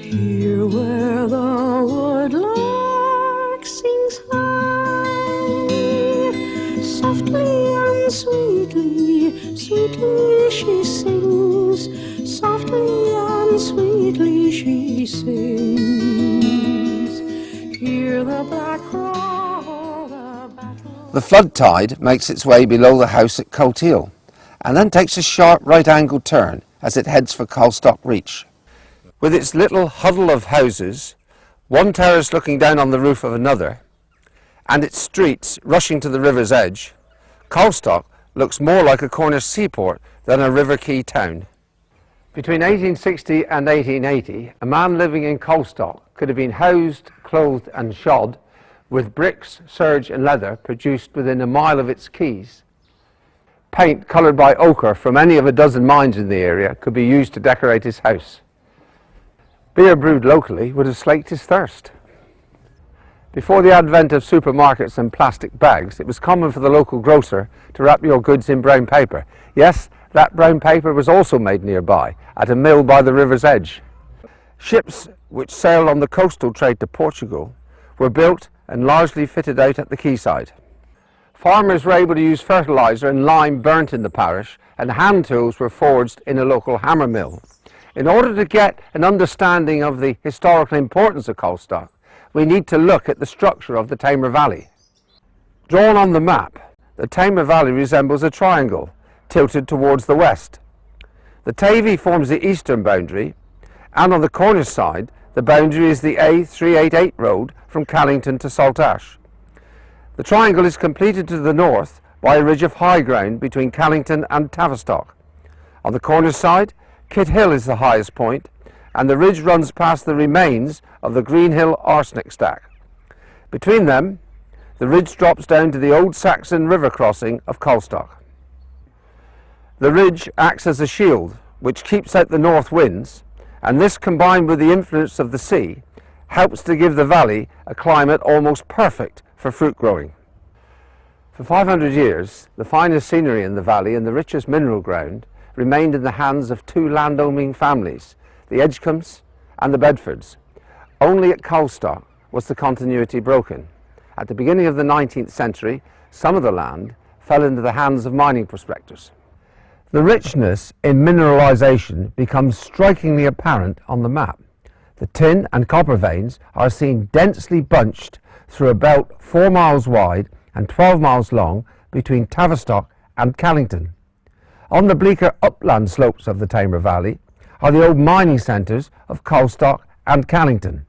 Here where the woodlark sings high, softly and sweetly, sweetly she sings, softly and sweetly she sings. Hear the black crow, the battle. The flood tide makes its way below the house at Coteal and then takes a sharp right-angled turn as it heads for Calstock Reach. With its little huddle of houses, one terrace looking down on the roof of another, and its streets rushing to the river's edge, Calstock looks more like a Cornish seaport than a river quay town. Between 1860 and 1880, a man living in Calstock could have been housed, clothed and shod with bricks, serge and leather produced within a mile of its quays. Paint coloured by ochre from any of a dozen mines in the area could be used to decorate his house. Beer brewed locally would have slaked his thirst. Before the advent of supermarkets and plastic bags, it was common for the local grocer to wrap your goods in brown paper. Yes, that brown paper was also made nearby, at a mill by the river's edge. Ships which sailed on the coastal trade to Portugal were built and largely fitted out at the quayside. Farmers were able to use fertiliser and lime burnt in the parish, and hand tools were forged in a local hammer mill. In order to get an understanding of the historical importance of Calstock, we need to look at the structure of the Tamar Valley. Drawn on the map, the Tamar Valley resembles a triangle, tilted towards the west. The Tavy forms the eastern boundary, and on the Cornish side, the boundary is the A388 road from Callington to Saltash. The triangle is completed to the north by a ridge of high ground between Callington and Tavistock. On the Cornish side, Kit Hill is the highest point, and the ridge runs past the remains of the Green Hill arsenic stack. Between them, the ridge drops down to the old Saxon river crossing of Calstock. The ridge acts as a shield which keeps out the north winds, and this, combined with the influence of the sea, helps to give the valley a climate almost perfect for fruit growing. For 500 years, the finest scenery in the valley and the richest mineral ground remained in the hands of two landowning families, the Edgecombes and the Bedfords. Only at Calstock was the continuity broken. At the beginning of the 19th century, some of the land fell into the hands of mining prospectors. The richness in mineralisation becomes strikingly apparent on the map. The tin and copper veins are seen densely bunched through a belt 4 miles wide and 12 miles long between Tavistock and Callington. On the bleaker upland slopes of the Tamar Valley are the old mining centres of Calstock and Callington.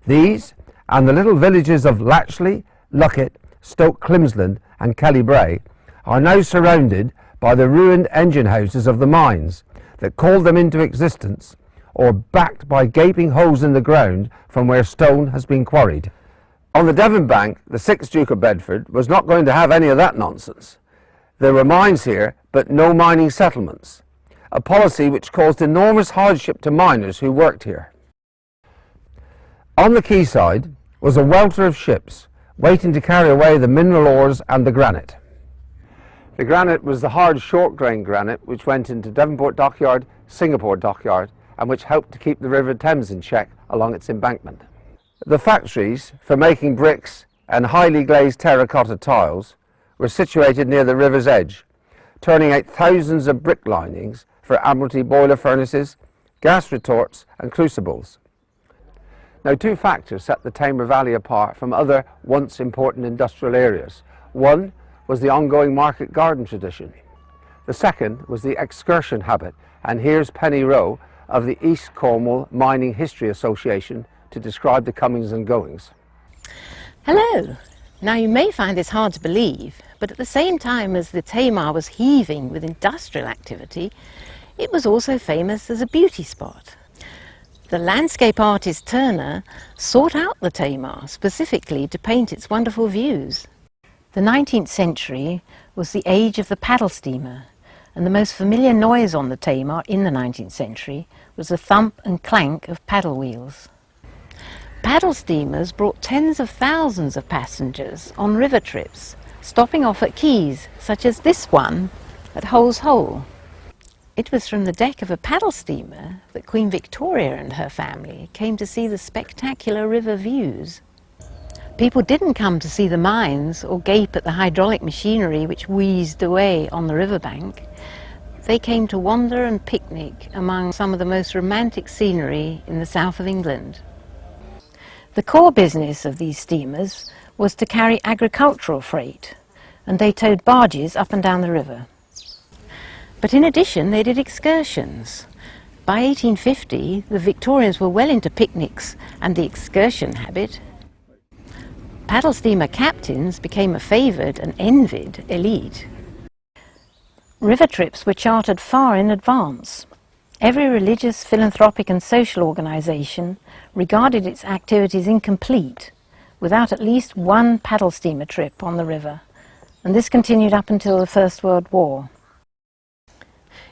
These and the little villages of Latchley, Luckett, Stoke Climsland and Kellybray are now surrounded by the ruined engine houses of the mines that called them into existence, or backed by gaping holes in the ground from where stone has been quarried. On the Devon bank, the 6th Duke of Bedford was not going to have any of that nonsense. There were mines here, but no mining settlements, a policy which caused enormous hardship to miners who worked here. On the quayside was a welter of ships waiting to carry away the mineral ores and the granite. The granite was the hard short-grain granite which went into Devonport Dockyard, Singapore Dockyard, and which helped to keep the River Thames in check along its embankment. The factories for making bricks and highly glazed terracotta tiles were situated near the river's edge, turning out thousands of brick linings for Admiralty boiler furnaces, gas retorts and crucibles. Now, two factors set the Tamar Valley apart from other once important industrial areas. One was the ongoing market garden tradition. The second was the excursion habit, and here's Penny Rowe of the East Cornwall Mining History Association to describe the comings and goings. Hello. Now, you may find this hard to believe, but at the same time as the Tamar was heaving with industrial activity, it was also famous as a beauty spot. The landscape artist Turner sought out the Tamar specifically to paint its wonderful views. The 19th century was the age of the paddle steamer, and the most familiar noise on the Tamar in the 19th century was the thump and clank of paddle wheels. Paddle steamers brought tens of thousands of passengers on river trips, stopping off at quays such as this one at Hole's Hole. It was from the deck of a paddle steamer that Queen Victoria and her family came to see the spectacular river views. People didn't come to see the mines or gape at the hydraulic machinery which wheezed away on the riverbank. They came to wander and picnic among some of the most romantic scenery in the south of England. The core business of these steamers was to carry agricultural freight, and they towed barges up and down the river. But in addition, they did excursions. By 1850, the Victorians were well into picnics and the excursion habit. Paddle steamer captains became a favoured and envied elite. River trips were chartered far in advance. Every religious, philanthropic and social organisation regarded its activities incomplete without at least one paddle steamer trip on the river, and this continued up until the First World War.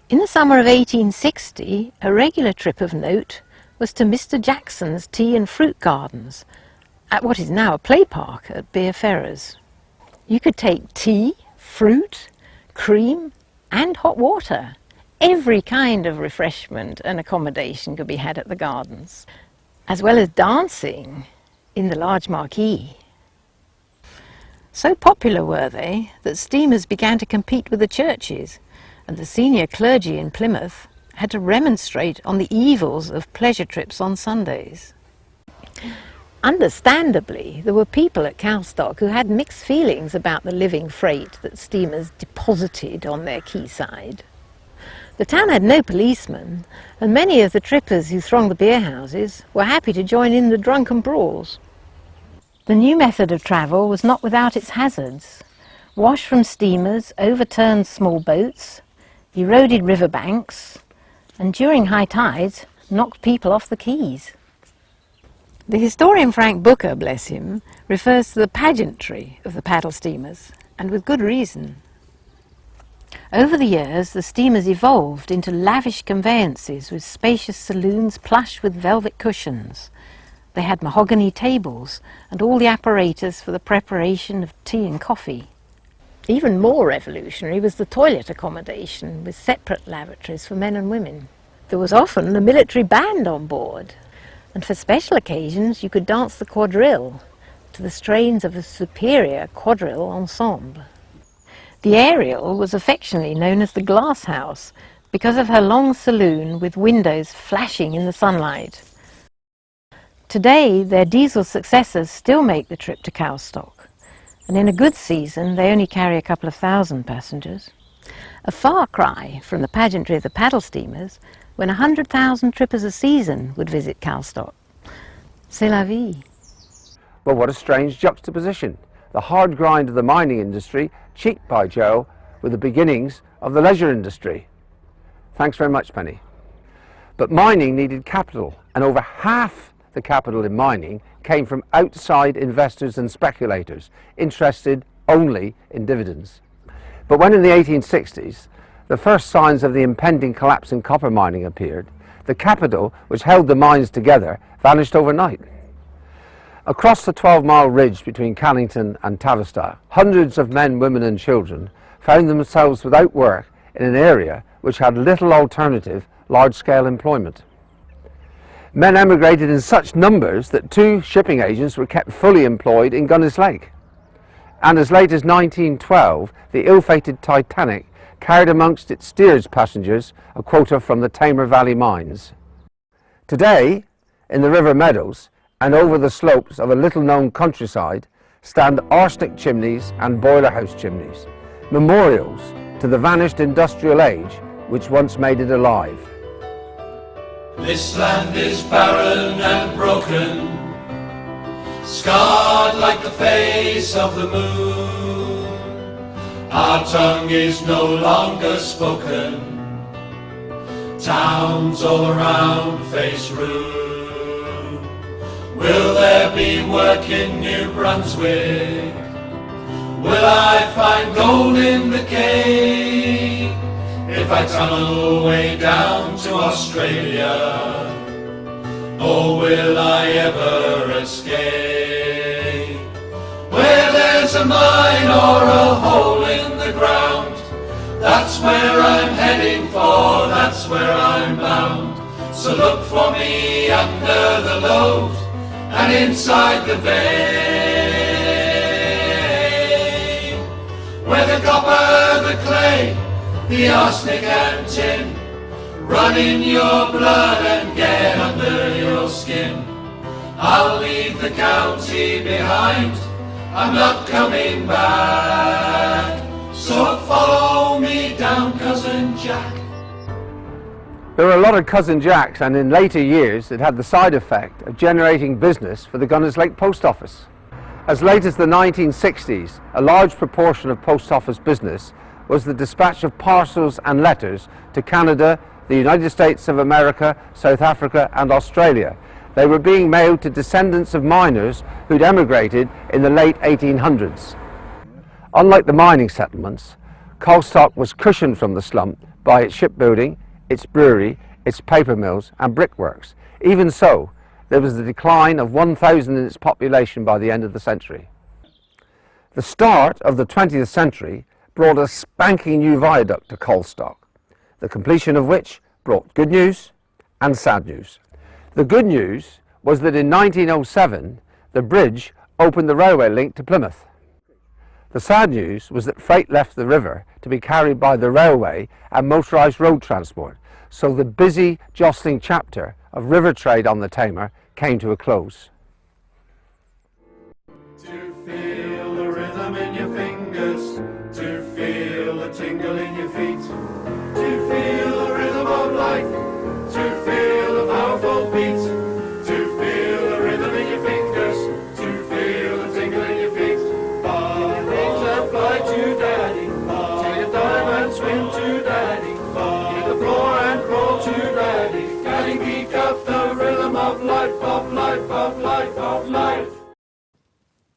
In the summer of 1860, a regular trip of note was to Mr. Jackson's tea and fruit gardens at what is now a play park at Beer Ferrers. You could take tea, fruit, cream and hot water. Every kind of refreshment and accommodation could be had at the gardens, as well as dancing in the large marquee. So popular were they that steamers began to compete with the churches, and the senior clergy in Plymouth had to remonstrate on the evils of pleasure trips on Sundays. Understandably, there were people at Calstock who had mixed feelings about the living freight that steamers deposited on their quayside. The town had no policemen, and many of the trippers who thronged the beerhouses were happy to join in the drunken brawls. The new method of travel was not without its hazards. Wash from steamers overturned small boats, eroded riverbanks, and during high tides knocked people off the quays. The historian Frank Booker, bless him, refers to the pageantry of the paddle steamers, and with good reason. Over the years, the steamers evolved into lavish conveyances with spacious saloons plush with velvet cushions. They had mahogany tables and all the apparatus for the preparation of tea and coffee. Even more revolutionary was the toilet accommodation with separate lavatories for men and women. There was often a military band on board, and for special occasions you could dance the quadrille to the strains of a superior quadrille ensemble. The Ariel was affectionately known as the Glass House because of her long saloon with windows flashing in the sunlight. Today, their diesel successors still make the trip to Calstock, and in a good season they only carry a couple of thousand passengers. A far cry from the pageantry of the paddle steamers when 100,000 trippers a season would visit Calstock. C'est la vie. But what a strange juxtaposition. The hard grind of the mining industry, cheeked by Joe, with the beginnings of the leisure industry. Thanks very much, Penny. But mining needed capital, and over half the capital in mining came from outside investors and speculators interested only in dividends. But when in the 1860s the first signs of the impending collapse in copper mining appeared, the capital which held the mines together vanished overnight. Across the 12-mile ridge between Cannington and Tavistock, hundreds of men, women and children found themselves without work in an area which had little alternative large-scale employment. Men emigrated in such numbers that 2 shipping agents were kept fully employed in Gunnis Lake. And as late as 1912, the ill-fated Titanic carried amongst its steerage passengers a quota from the Tamar Valley mines. Today, in the river meadows and over the slopes of a little-known countryside, stand arsenic chimneys and boiler house chimneys, memorials to the vanished industrial age which once made it alive. This land is barren and broken, scarred like the face of the moon. Our tongue is no longer spoken, towns all around face ruin. Will there be work in New Brunswick? Will I find gold in the Cape? If I tunnel way down to Australia, or will I ever escape? Where there's a mine or a hole in the ground, That's where I'm heading for, that's where I'm bound. So look for me under the load and inside the vein, where the copper, the clay, the arsenic and tin run in your blood and get under your skin. I'll leave the county behind, I'm not coming back. So follow me down, Cousin Jack. There were a lot of Cousin Jacks, and in later years it had the side effect of generating business for the Gunners Lake Post Office. As late as the 1960s, a large proportion of post office business was the dispatch of parcels and letters to Canada, the United States of America, South Africa and Australia. They were being mailed to descendants of miners who'd emigrated in the late 1800s. Unlike the mining settlements, Calstock was cushioned from the slump by its shipbuilding, its brewery, its paper mills and brickworks. Even so, there was a decline of 1,000 in its population by the end of the century. The start of the 20th century brought a spanking new viaduct to Calstock, the completion of which brought good news and sad news. The good news was that in 1907 the bridge opened the railway link to Plymouth. The sad news was that freight left the river to be carried by the railway and motorised road transport, so the busy, jostling chapter of river trade on the Tamar came to a close. To feel the rhythm in your fingers, to feel the tingle in your feet, to feel the rhythm of life, to feel the powerful beat, to feel the rhythm in your fingers, to feel the tingle in your feet. Things that fly to daddy, till you dive and swim to daddy, hit the floor and crawl to daddy, daddy keep up the rhythm of life, of life, of life, of life.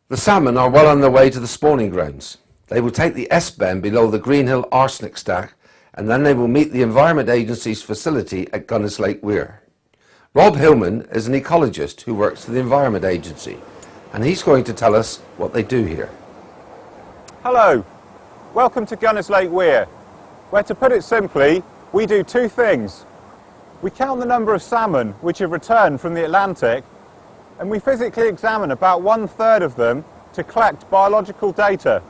The salmon are well on their way to the spawning grounds. They will take the S-bend below the Greenhill arsenic stack, and then they will meet the Environment Agency's facility at Gunners Lake Weir. Rob Hillman is an ecologist who works for the Environment Agency, and he's going to tell us what they do here. Hello, welcome to Gunners Lake Weir, where, to put it simply, we do two things. We count the number of salmon which have returned from the Atlantic, and we physically examine about 1/3 of them to collect biological data.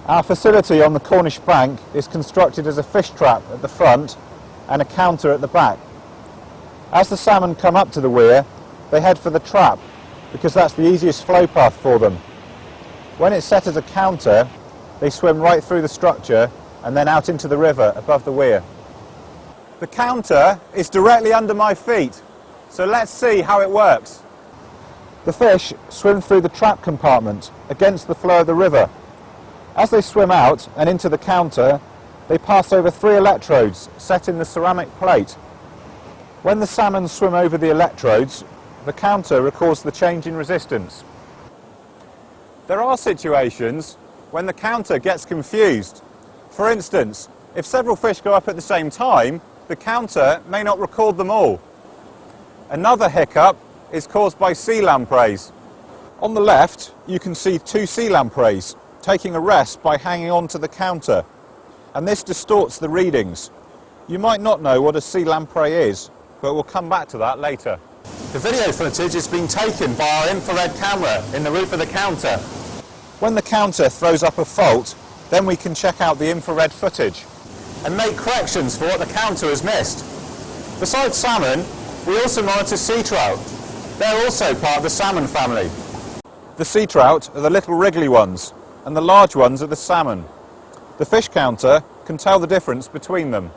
Our facility on the Cornish bank is constructed as a fish trap at the front and a counter at the back. As the salmon come up to the weir, they head for the trap because that's the easiest flow path for them. When it's set as a counter, they swim right through the structure and then out into the river above the weir. The counter is directly under my feet, so let's see how it works. The fish swim through the trap compartment against the flow of the river. As they swim out and into the counter, they pass over 3 electrodes set in the ceramic plate. When the salmon swim over the electrodes, the counter records the change in resistance. There are situations when the counter gets confused. For instance, if several fish go up at the same time, the counter may not record them all. Another hiccup is caused by sea lampreys. On the left, you can see 2 sea lampreys taking a rest by hanging on to the counter, and this distorts the readings. You might not know what a sea lamprey is, but we'll come back to that later. The video footage is being taken by our infrared camera in the roof of the counter. When the counter throws up a fault, then we can check out the infrared footage and make corrections for what the counter has missed. Besides salmon, we also monitor sea trout. They're also part of the salmon family. The sea trout are the little wriggly ones, and the large ones are the salmon. The fish counter can tell the difference between them.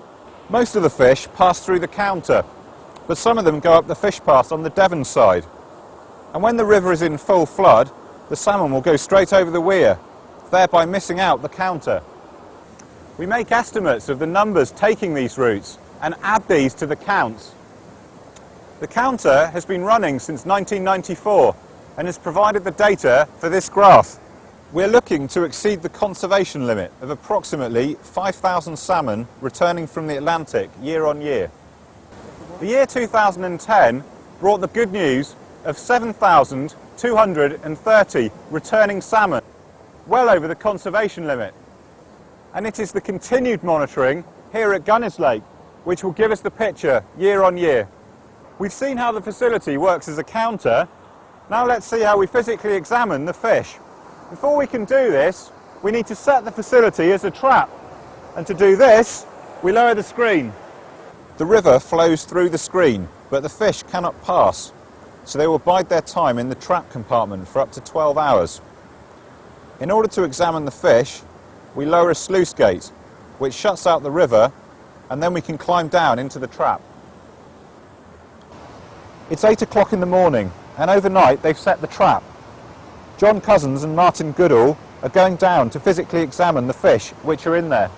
Most of the fish pass through the counter, but some of them go up the fish path on the Devon side. And when the river is in full flood, the salmon will go straight over the weir, thereby missing out the counter. We make estimates of the numbers taking these routes and add these to the counts. The counter has been running since 1994 and has provided the data for this graph. We're looking to exceed the conservation limit of approximately 5,000 salmon returning from the Atlantic year on year. The year 2010 brought the good news of 7,230 returning salmon, well over the conservation limit. And it is the continued monitoring here at Gunners Lake which will give us the picture year on year. We've seen how the facility works as a counter. Now let's see how we physically examine the fish. Before we can do this, we need to set the facility as a trap. And to do this, we lower the screen. The river flows through the screen, but the fish cannot pass, so they will bide their time in the trap compartment for up to 12 hours. In order to examine the fish, we lower a sluice gate, which shuts out the river, and then we can climb down into the trap. It's 8 o'clock in the morning, and overnight they've set the trap. John Cousins and Martin Goodall are going down to physically examine the fish which are in there.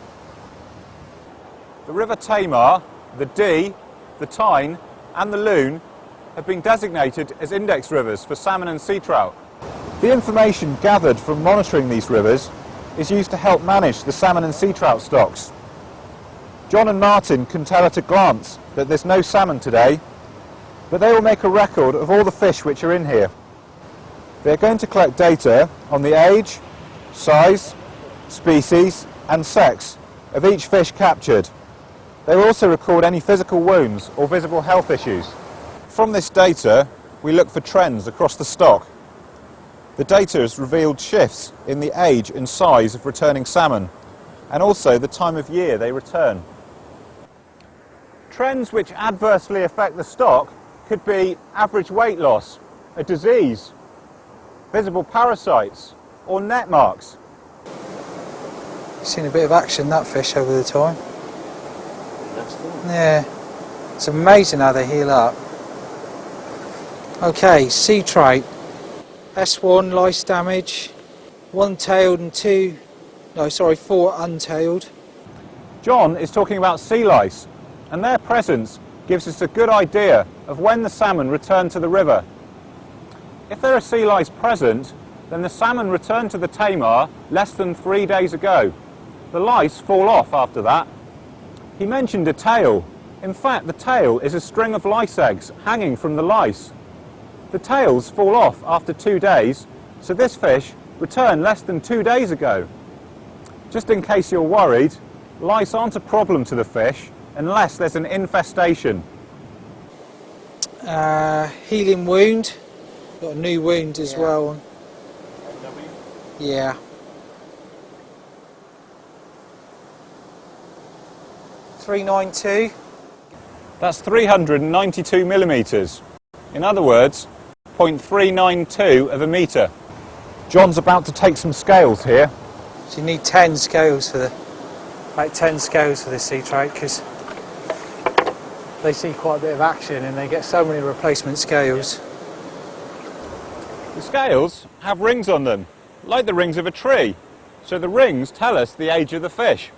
The River Tamar, the Dee, the Tyne and the Lune have been designated as index rivers for salmon and sea trout. The information gathered from monitoring these rivers is used to help manage the salmon and sea trout stocks. John and Martin can tell at a glance that there's no salmon today, but they will make a record of all the fish which are in here. They're going to collect data on the age, size, species and sex of each fish captured. They will also record any physical wounds or visible health issues. From this data, we look for trends across the stock. The data has revealed shifts in the age and size of returning salmon, and also the time of year they return. Trends which adversely affect the stock could be average weight loss, a disease, visible parasites, or net marks. Seen a bit of action, that fish, over the time. Yeah, it's amazing how they heal up. Okay, sea trout. S1 lice damage, 1 tailed and 4 untailed. John is talking about sea lice, and their presence gives us a good idea of when the salmon return to the river. If there are sea lice present, then the salmon returned to the Tamar less than 3 days ago. The lice fall off after that. He mentioned a tail. In fact, the tail is a string of lice eggs hanging from the lice. The tails fall off after 2 days, so this fish returned less than 2 days ago. Just in case you're worried, lice aren't a problem to the fish unless there's an infestation. Healing wound. Got a new wound as well. Yeah. 392. That's 392 millimetres. In other words, 0.392 of a metre. John's about to take some scales here. So you need 10 scales for about 10 scales for this sea trout, because they see quite a bit of action and they get so many replacement scales. The scales have rings on them, like the rings of a tree. So the rings tell us the age of the fish.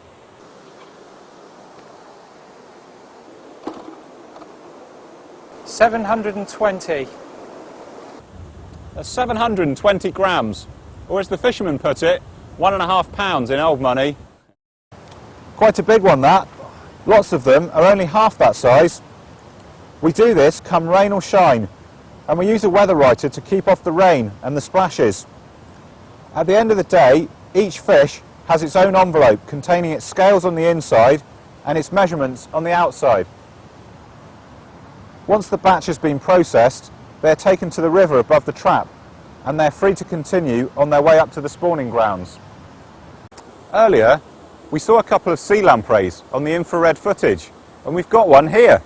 $720. That's 720 grams, or as the fishermen put it, 1.5 pounds in old money. Quite a big one, that. Lots of them are only half that size. We do this come rain or shine, and we use a weather writer to keep off the rain and the splashes. At the end of the day, each fish has its own envelope containing its scales on the inside and its measurements on the outside. Once the batch has been processed, they're taken to the river above the trap, and they're free to continue on their way up to the spawning grounds. Earlier, we saw a couple of sea lampreys on the infrared footage, and we've got one here.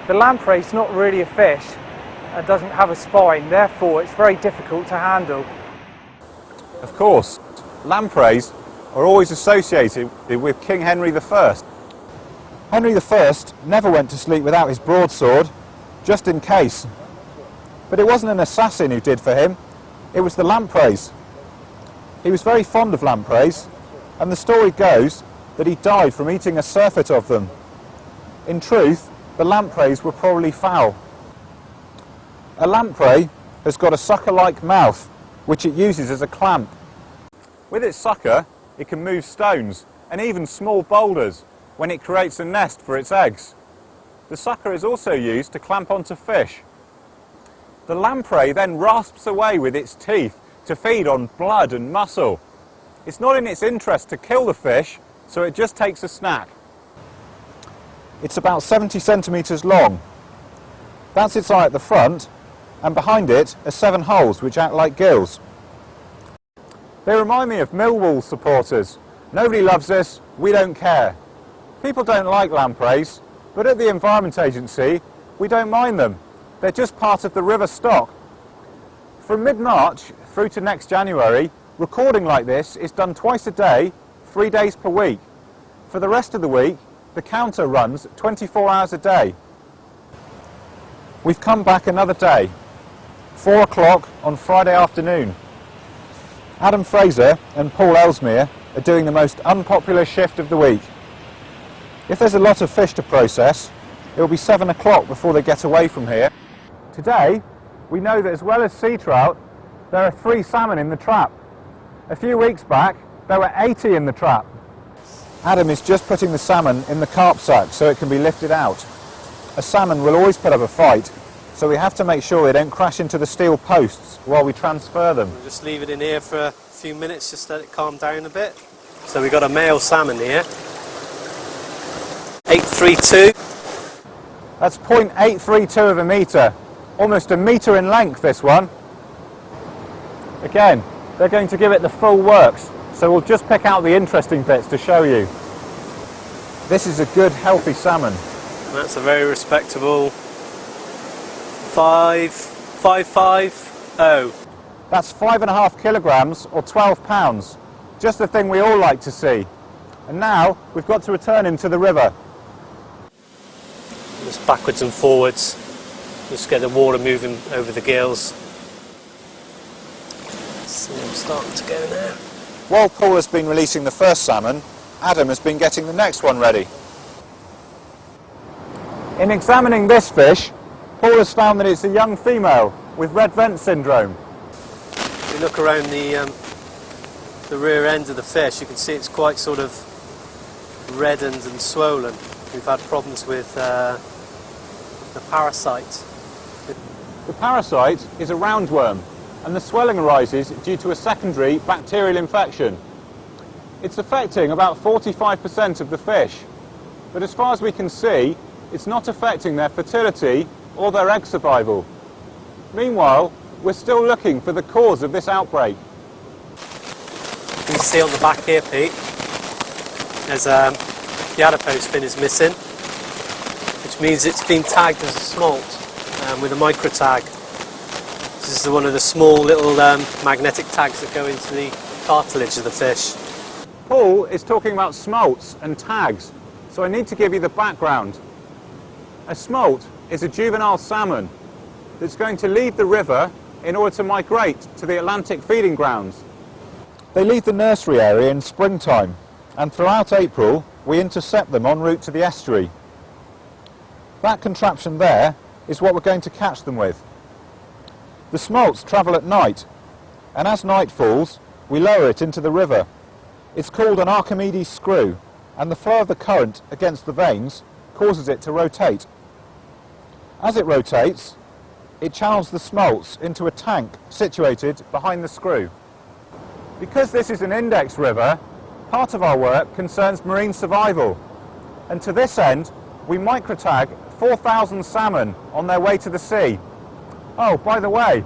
The lamprey's not really a fish and doesn't have a spine, therefore it's very difficult to handle. Of course, lampreys are always associated with King Henry I. Henry I never went to sleep without his broadsword, just in case. But it wasn't an assassin who did for him, it was the lampreys. He was very fond of lampreys, and the story goes that he died from eating a surfeit of them. In truth, the lampreys were probably foul. A lamprey has got a sucker-like mouth, which it uses as a clamp. With its sucker, it can move stones and even small boulders when it creates a nest for its eggs. The sucker is also used to clamp onto fish. The lamprey then rasps away with its teeth to feed on blood and muscle. It's not in its interest to kill the fish, so it just takes a snack. It's about 70 centimetres long. That's its eye at the front, and behind it are 7 holes which act like gills. They remind me of Millwall supporters. Nobody loves us, we don't care. People don't like lampreys, but at the Environment Agency, we don't mind them. They're just part of the river stock. From mid-March through to next January, recording like this is done twice a day, 3 days per week. For the rest of the week, the counter runs 24 hours a day. We've come back another day, 4 o'clock on Friday afternoon. Adam Fraser and Paul Ellesmere are doing the most unpopular shift of the week. If there's a lot of fish to process, it will be 7 o'clock before they get away from here. Today, we know that as well as sea trout, there are 3 salmon in the trap. A few weeks back, there were 80 in the trap. Adam is just putting the salmon in the carp sack so it can be lifted out. A salmon will always put up a fight, so we have to make sure they don't crash into the steel posts while we transfer them. We'll just leave it in here for a few minutes, just let it calm down a bit. So we've got a male salmon here. 832. That's 0.832 of a metre, almost a metre in length, this one. Again, they're going to give it the full works, so we'll just pick out the interesting bits to show you. This is a good, healthy salmon. That's a very respectable 550. That's 5.5 kilograms or 12 pounds. Just the thing we all like to see. And now we've got to return him to the river. Just backwards and forwards. Just get the water moving over the gills. See them starting to go now. While Paul has been releasing the first salmon, Adam has been getting the next one ready. In examining this fish, Paul has found that it's a young female with red vent syndrome. If you look around the rear end of the fish, you can see it's quite sort of reddened and swollen. We've had problems with the parasite. The parasite is a roundworm, and the swelling arises due to a secondary bacterial infection. It's affecting about 45% of the fish, but as far as we can see, it's not affecting their fertility or their egg survival. Meanwhile, we're still looking for the cause of this outbreak. You can see on the back here, Pete, there's the adipose fin is missing, which means it's been tagged as a smolt with a micro tag. This is one of the small little magnetic tags that go into the cartilage of the fish. Paul is talking about smolts and tags, so I need to give you the background. A smolt is a juvenile salmon that's going to leave the river in order to migrate to the Atlantic feeding grounds. They leave the nursery area in springtime, and throughout April we intercept them en route to the estuary. That contraption there is what we're going to catch them with. The smolts travel at night, and as night falls, we lower it into the river. It's called an Archimedes screw, and the flow of the current against the vanes causes it to rotate. As it rotates, it channels the smolts into a tank situated behind the screw. Because this is an index river, part of our work concerns marine survival, and to this end we microtag 4,000 salmon on their way to the sea. Oh, by the way,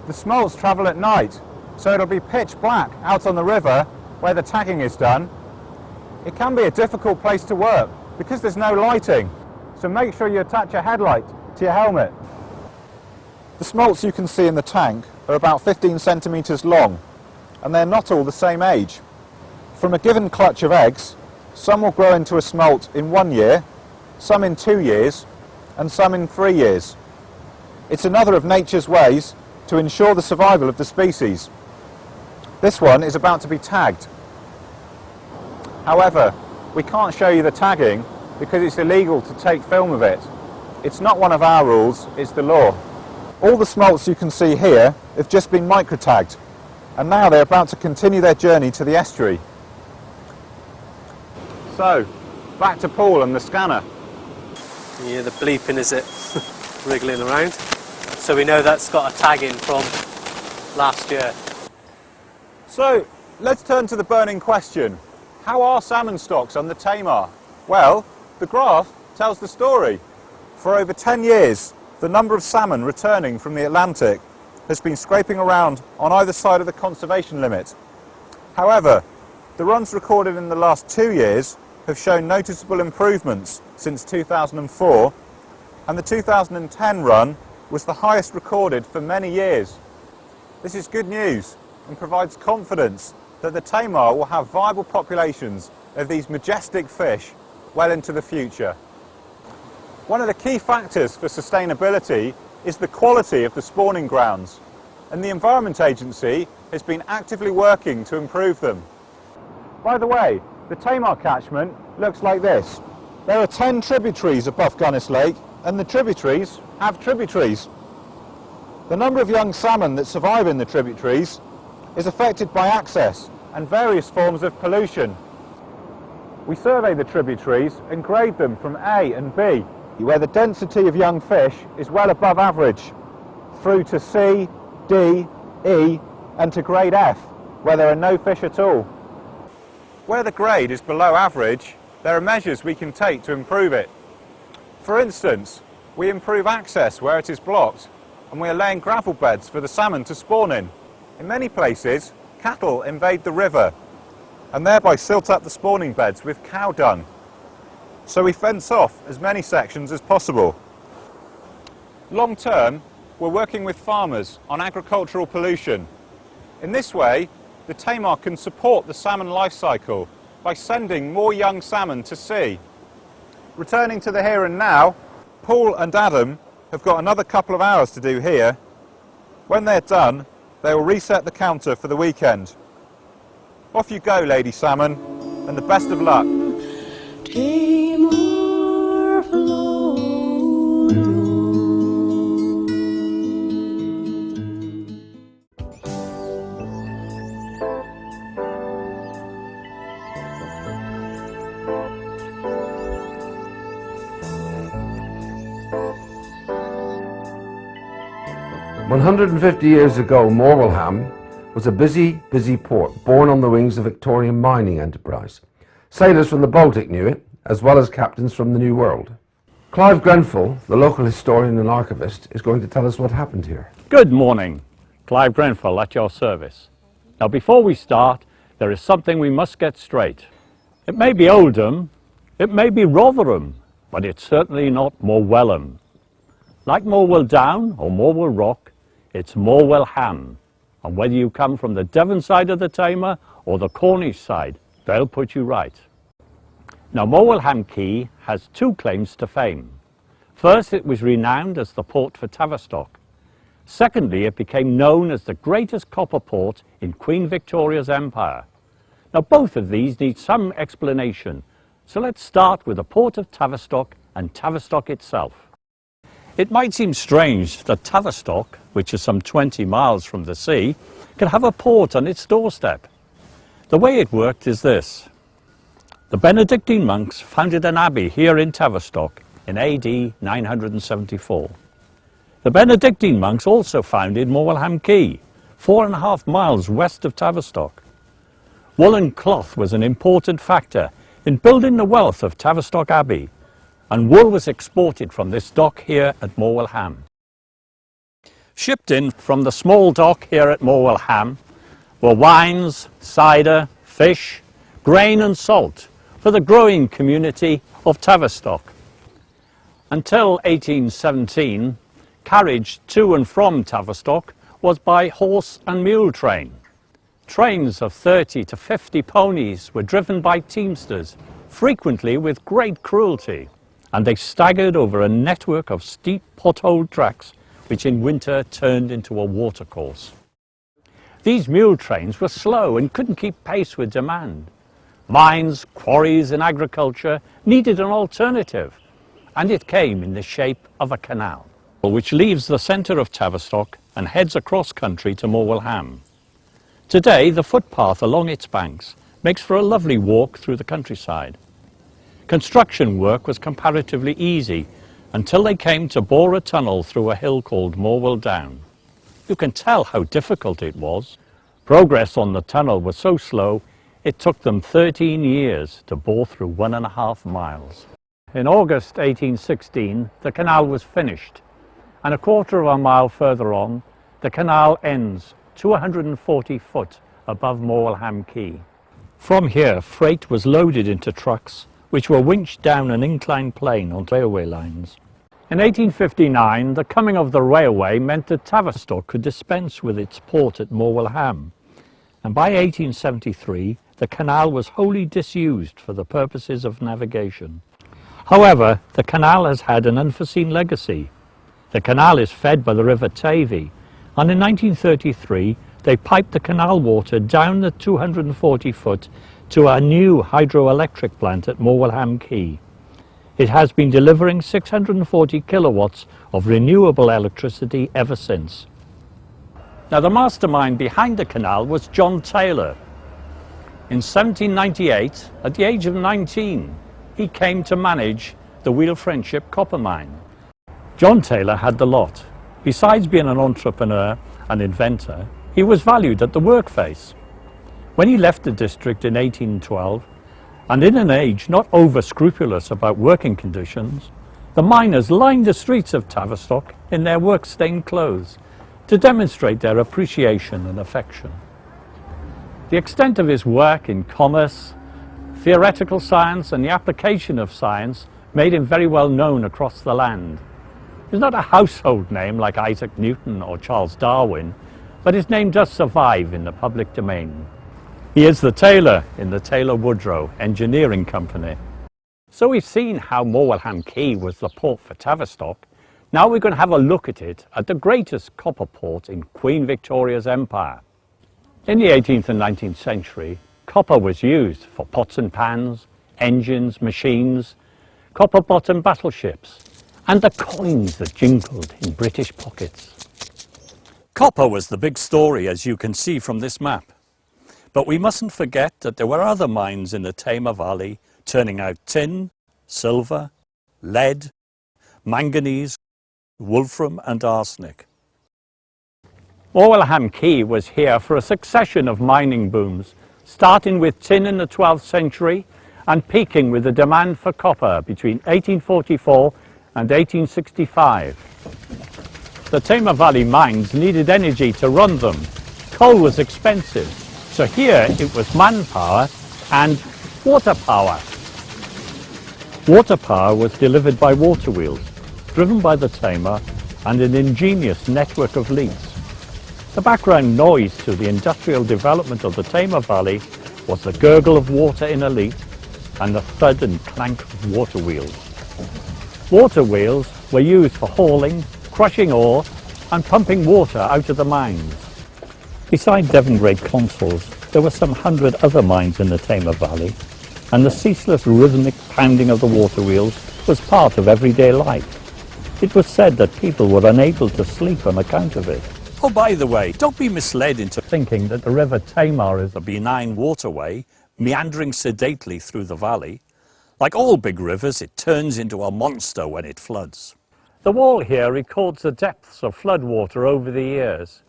the smolts travel at night, so it'll be pitch black out on the river where the tagging is done. It can be a difficult place to work because there's no lighting, so make sure you attach a headlight to your helmet. The smolts you can see in the tank are about 15 centimetres long, and they're not all the same age. From a given clutch of eggs, some will grow into a smolt in 1 year, some in 2 years, and some in 3 years. It's another of nature's ways to ensure the survival of the species. This one is about to be tagged. However, we can't show you the tagging because it's illegal to take film of it. It's not one of our rules, it's the law. All the smolts you can see here have just been microtagged, and now they're about to continue their journey to the estuary. So, back to Paul and the scanner. You hear the bleeping as it wriggling around. So we know that's got a tag in from last year. So, let's turn to the burning question. How are salmon stocks on the Tamar? Well, the graph tells the story. For over 10 years, the number of salmon returning from the Atlantic has been scraping around on either side of the conservation limit. However, the runs recorded in the last 2 years have shown noticeable improvements since 2004, and the 2010 run was the highest recorded for many years. This is good news and provides confidence that the Tamar will have viable populations of these majestic fish well into the future. One of the key factors for sustainability is the quality of the spawning grounds, and the Environment Agency has been actively working to improve them. By the way, the Tamar catchment looks like this. There are 10 tributaries above Gunnis Lake, and the tributaries have tributaries. The number of young salmon that survive in the tributaries is affected by access and various forms of pollution. We survey the tributaries and grade them from A and B, where the density of young fish is well above average, through to C, D, E, and to grade F, where there are no fish at all. Where the grade is below average, there are measures we can take to improve it. For instance, we improve access where it is blocked, and we are laying gravel beds for the salmon to spawn in. In many places, cattle invade the river and thereby silt up the spawning beds with cow dung. So we fence off as many sections as possible. Long term, we're working with farmers on agricultural pollution. In this way, the Tamar can support the salmon life cycle by sending more young salmon to sea. Returning to the here and now, Paul and Adam have got another couple of hours to do here. When they're done, they will reset the counter for the weekend. Off you go, Lady Salmon, and the best of luck. Tamar float on. 150 years ago, Morwellham was a busy port born on the wings of Victorian mining enterprise. Sailors from the Baltic knew it, as well as captains from the New World. Clive Grenfell, the local historian and archivist, is going to tell us what happened here. Good morning. Clive Grenfell at your service. Now before we start, there is something we must get straight. It may be Oldham, it may be Rotherham, but it's certainly not Morwellham. Like Morwell Down or Morwell Rock, it's Morwellham. And whether you come from the Devon side of the Tamar or the Cornish side, they'll put you right. Now Morwellham Quay has two claims to fame. First, it was renowned as the port for Tavistock. Secondly, it became known as the greatest copper port in Queen Victoria's empire. Now both of these need some explanation, so let's start with the port of Tavistock and Tavistock itself. It might seem strange that Tavistock, which is some 20 miles from the sea, can have a port on its doorstep. The way it worked is this. The Benedictine monks founded an abbey here in Tavistock in AD 974. The Benedictine monks also founded Morwellham Quay, 4.5 miles west of Tavistock. Woolen cloth was an important factor in building the wealth of Tavistock Abbey, and wool was exported from this dock here at Morwellham. Shipped in from the small dock here at Morwellham were wines, cider, fish, grain and salt for the growing community of Tavistock. Until 1817, carriage to and from Tavistock was by horse and mule train. Trains of 30 to 50 ponies were driven by teamsters, frequently with great cruelty, and they staggered over a network of steep potholed tracks which in winter turned into a watercourse. These mule trains were slow and couldn't keep pace with demand. Mines, quarries and agriculture needed an alternative, and it came in the shape of a canal, which leaves the centre of Tavistock and heads across country to Morwellham. Today, the footpath along its banks makes for a lovely walk through the countryside. Construction work was comparatively easy until they came to bore a tunnel through a hill called Morwell Down. You can tell how difficult it was. Progress on the tunnel was so slow, It took them 13 years to bore through 1.5 miles. In August 1816, the canal was finished, and 1/4 mile further on, the canal ends 240 foot above Morwellham Quay. From here, freight was loaded into trucks, which were winched down an inclined plane on railway lines. In 1859, the coming of the railway meant that Tavistock could dispense with its port at Morwellham, and by 1873, the canal was wholly disused for the purposes of navigation. However, the canal has had an unforeseen legacy. The canal is fed by the River Tavy, and in 1933 they piped the canal water down the 240 foot to a new hydroelectric plant at Morwellham Quay. It has been delivering 640 kilowatts of renewable electricity ever since. Now, the mastermind behind the canal was John Taylor. In 1798, at the age of 19, he came to manage the Wheel Friendship copper mine. John Taylor had the lot. Besides being an entrepreneur and inventor, he was valued at the workface. When he left the district in 1812, and in an age not over-scrupulous about working conditions, the miners lined the streets of Tavistock in their work-stained clothes to demonstrate their appreciation and affection. The extent of his work in commerce, theoretical science and the application of science made him very well known across the land. He's not a household name like Isaac Newton or Charles Darwin, but his name does survive in the public domain. He is the tailor in the Taylor Woodrow Engineering Company. So we've seen how Morwellham Quay was the port for Tavistock. Now we're going to have a look at it at the greatest copper port in Queen Victoria's empire. In the 18th and 19th century, copper was used for pots and pans, engines, machines, copper-bottomed battleships, and the coins that jingled in British pockets. Copper was the big story, as you can see from this map. But we mustn't forget that there were other mines in the Tamar Valley turning out tin, silver, lead, manganese, wolfram and arsenic. Morwellham Quay was here for a succession of mining booms, starting with tin in the 12th century and peaking with the demand for copper between 1844 and 1865. The Tamar Valley mines needed energy to run them. Coal was expensive, so here it was manpower and water power. Water power was delivered by water wheels, driven by the Tamar and an ingenious network of leads. The background noise to the industrial development of the Tamar Valley was the gurgle of water in a lead and the thud and clank of water wheels. Water wheels were used for hauling, crushing ore and pumping water out of the mines. Beside Devon Grade Consols, there were some 100 other mines in the Tamar Valley, and the ceaseless rhythmic pounding of the water wheels was part of everyday life. It was said that people were unable to sleep on account of it. Oh, by the way, don't be misled into thinking that the River Tamar is a benign waterway meandering sedately through the valley. Like all big rivers, it turns into a monster when it floods. The wall here records the depths of floodwater over the years.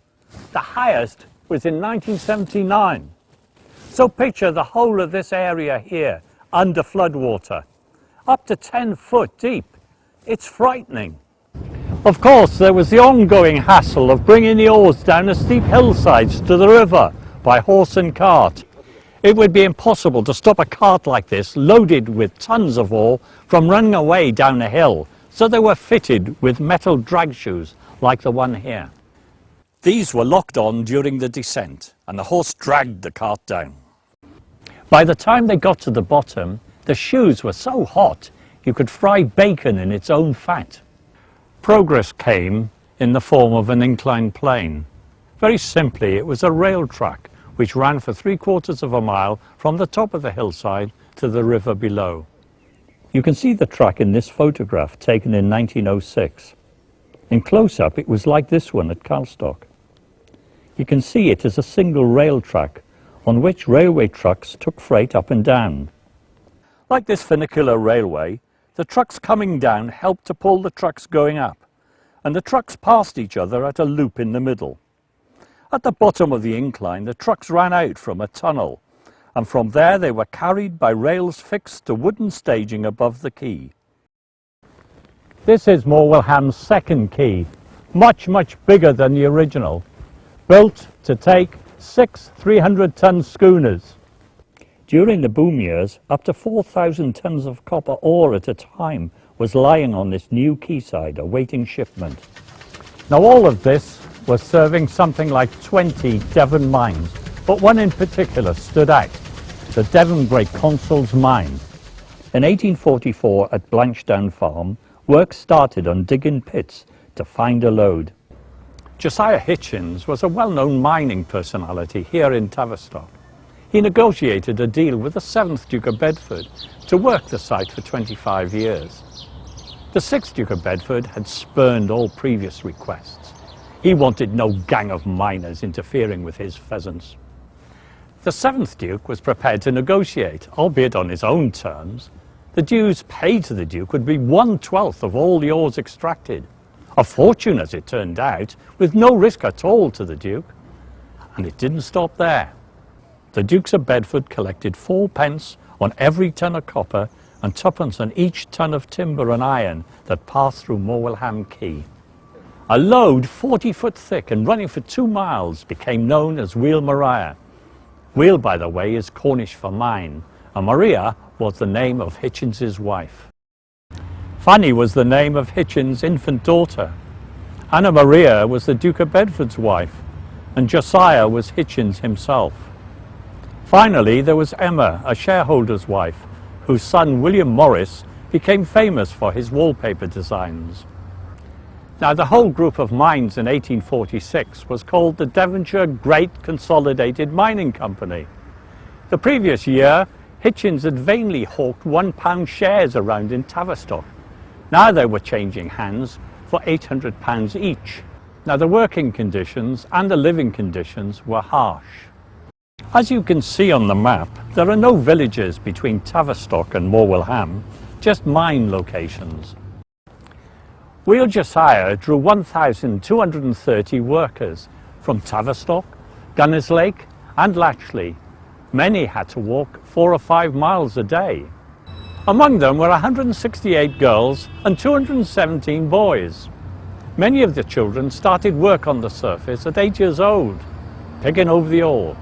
The highest was in 1979. So picture the whole of this area here under floodwater, up to 10 foot deep. It's frightening. Of course, there was the ongoing hassle of bringing the ores down the steep hillsides to the river by horse and cart. It would be impossible to stop a cart like this, loaded with tons of ore, from running away down a hill, so they were fitted with metal drag shoes like the one here. These were locked on during the descent, and the horse dragged the cart down. By the time they got to the bottom, the shoes were so hot you could fry bacon in its own fat. Progress came in the form of an inclined plane. Very simply, it was a rail track which ran for 3/4 mile from the top of the hillside to the river below. You can see the track in this photograph taken in 1906. In close-up, it was like this one at Calstock. You can see it as a single rail track on which railway trucks took freight up and down. Like this funicular railway, the trucks coming down helped to pull the trucks going up, and the trucks passed each other at a loop in the middle. At the bottom of the incline, the trucks ran out from a tunnel, and from there they were carried by rails fixed to wooden staging above the quay. This is Morwellham's second quay, much bigger than the original, built to take 6 300-ton schooners. During the boom years, up to 4,000 tons of copper ore at a time was lying on this new quayside awaiting shipment. Now all of this was serving something like 20 Devon mines, but one in particular stood out, the Devon Great Consols mine. In 1844 at Launceston farm, work started on digging pits to find a lode. Josiah Hitchens was a well-known mining personality here in Tavistock. He negotiated a deal with the 7th Duke of Bedford to work the site for 25 years. The 6th Duke of Bedford had spurned all previous requests. He wanted no gang of miners interfering with his pheasants. The 7th Duke was prepared to negotiate, albeit on his own terms. The dues paid to the Duke would be 1/12 of all the ores extracted. A fortune, as it turned out, with no risk at all to the Duke. And it didn't stop there. The Dukes of Bedford collected 4 pence on every ton of copper and 2 on each ton of timber and iron that passed through Morwellham Quay. A load 40 foot thick and running for 2 miles became known as Wheel Maria. Wheel, by the way, is Cornish for mine, and Maria was the name of Hitchens's wife. Fanny was the name of Hitchens' infant daughter. Anna Maria was the Duke of Bedford's wife, and Josiah was Hitchens himself. Finally, there was Emma, a shareholder's wife, whose son William Morris became famous for his wallpaper designs. Now, the whole group of mines in 1846 was called the Devonshire Great Consolidated Mining Company. The previous year, Hitchens had vainly hawked £1 shares around in Tavistock. Now they were changing hands for £800 each. Now the working conditions and the living conditions were harsh. As you can see on the map, there are no villages between Tavistock and Morwellham, just mine locations. Wheel Josiah drew 1,230 workers from Tavistock, Gunners Lake and Latchley. Many had to walk 4 or 5 miles a day. Among them were 168 girls and 217 boys. Many of the children started work on the surface at 8 years old, picking over the ore.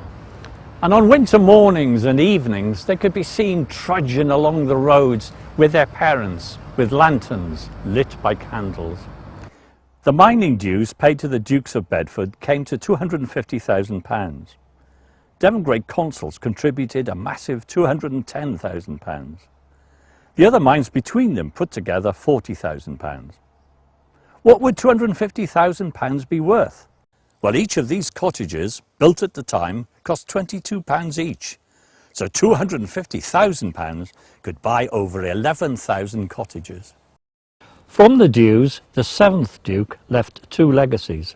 And on winter mornings and evenings, they could be seen trudging along the roads with their parents, with lanterns lit by candles. The mining dues paid to the Dukes of Bedford came to £250,000. Devon Great Consols contributed a massive £210,000. The other mines between them put together £40,000. What would £250,000 be worth? Well, each of these cottages, built at the time, cost £22 each. So £250,000 could buy over 11,000 cottages. From the dues, the 7th Duke left 2 legacies.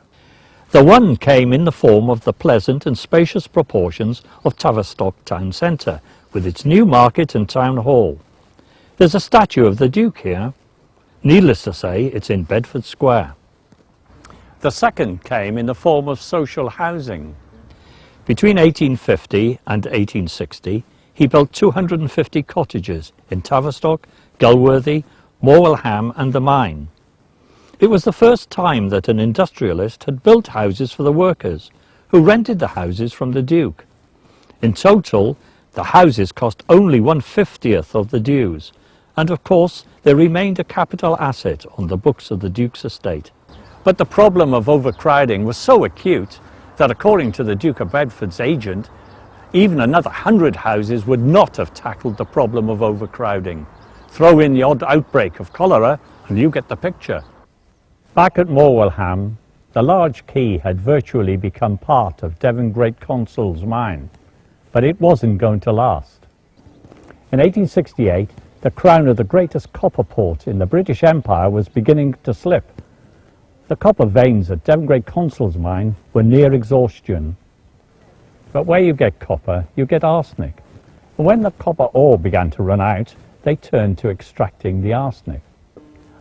The one came in the form of the pleasant and spacious proportions of Tavistock town centre, with its new market and town hall. There's a statue of the Duke here. Needless to say, it's in Bedford Square. The second came in the form of social housing. Between 1850 and 1860, he built 250 cottages in Tavistock, Gulworthy, Morwellham and the mine. It was the first time that an industrialist had built houses for the workers, who rented the houses from the Duke. In total, the houses cost only 1/50th of the dues, and of course they remained a capital asset on the books of the Duke's estate. But the problem of overcrowding was so acute that, according to the Duke of Bedford's agent, even another 100 houses would not have tackled the problem of overcrowding. Throw in the odd outbreak of cholera and you get the picture. Back at Morwellham, the large quay had virtually become part of Devon Great Consols mine, but it wasn't going to last. In 1868, the crown of the greatest copper port in the British Empire was beginning to slip. The copper veins at Devon Great Consols mine were near exhaustion. But where you get copper, you get arsenic. And when the copper ore began to run out, they turned to extracting the arsenic.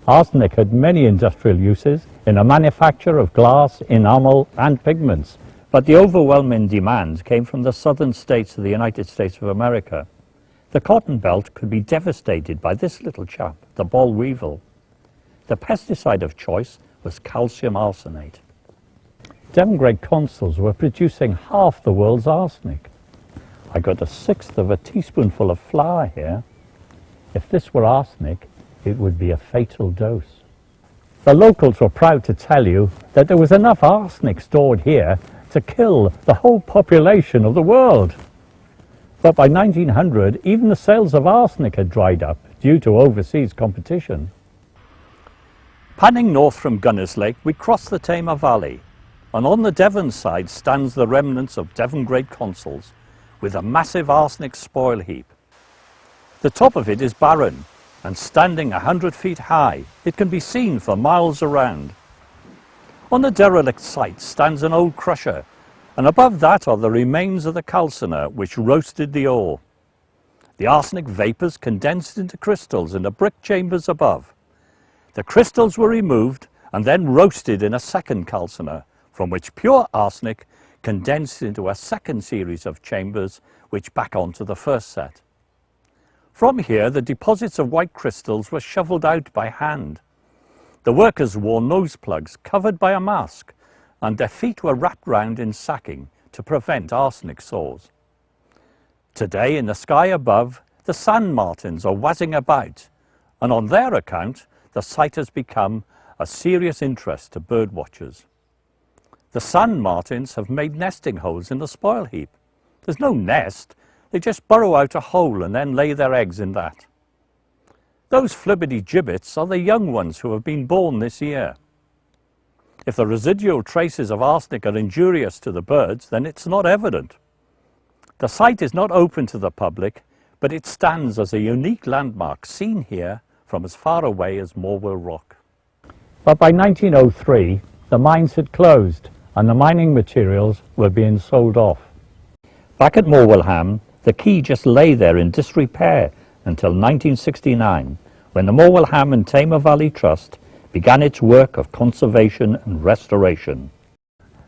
Arsenic had many industrial uses in the manufacture of glass, enamel and pigments, But the overwhelming demand came from the southern states of the United States of America. The cotton belt could be devastated by this little chap, the boll weevil. The pesticide of choice was calcium arsenate. Devon Great Consuls were producing half the world's arsenic. I got 1/6 of a teaspoonful of flour here. If this were arsenic, it would be a fatal dose. The locals were proud to tell you that there was enough arsenic stored here to kill the whole population of the world. But by 1900, even the sales of arsenic had dried up due to overseas competition. Panning north from Gunners Lake, we cross the Tamar Valley, and on the Devon side stands the remnants of Devon Great Consuls with a massive arsenic spoil heap. The top of it is barren, and standing 100 feet high, it can be seen for miles around. On the derelict site stands an old crusher, and above that are the remains of the calciner which roasted the ore. The arsenic vapours condensed into crystals in the brick chambers above. The crystals were removed and then roasted in a second calciner, from which pure arsenic condensed into a second series of chambers which back onto the first set. From here, the deposits of white crystals were shovelled out by hand. The workers wore nose plugs covered by a mask, and their feet were wrapped round in sacking to prevent arsenic sores. Today, in the sky above, the sand martins are whizzing about, and on their account, the site has become a serious interest to bird watchers. The sand martins have made nesting holes in the spoil heap. There's no nest, they just burrow out a hole and then lay their eggs in that. Those flibbity gibbets are the young ones who have been born this year. If the residual traces of arsenic are injurious to the birds, then it's not evident. The site is not open to the public, but it stands as a unique landmark seen here from as far away as Morwell Rock. But by 1903, the mines had closed and the mining materials were being sold off. Back at Morwellham, the quay just lay there in disrepair until 1969, when the Morwellham and Tamar Valley Trust began its work of conservation and restoration.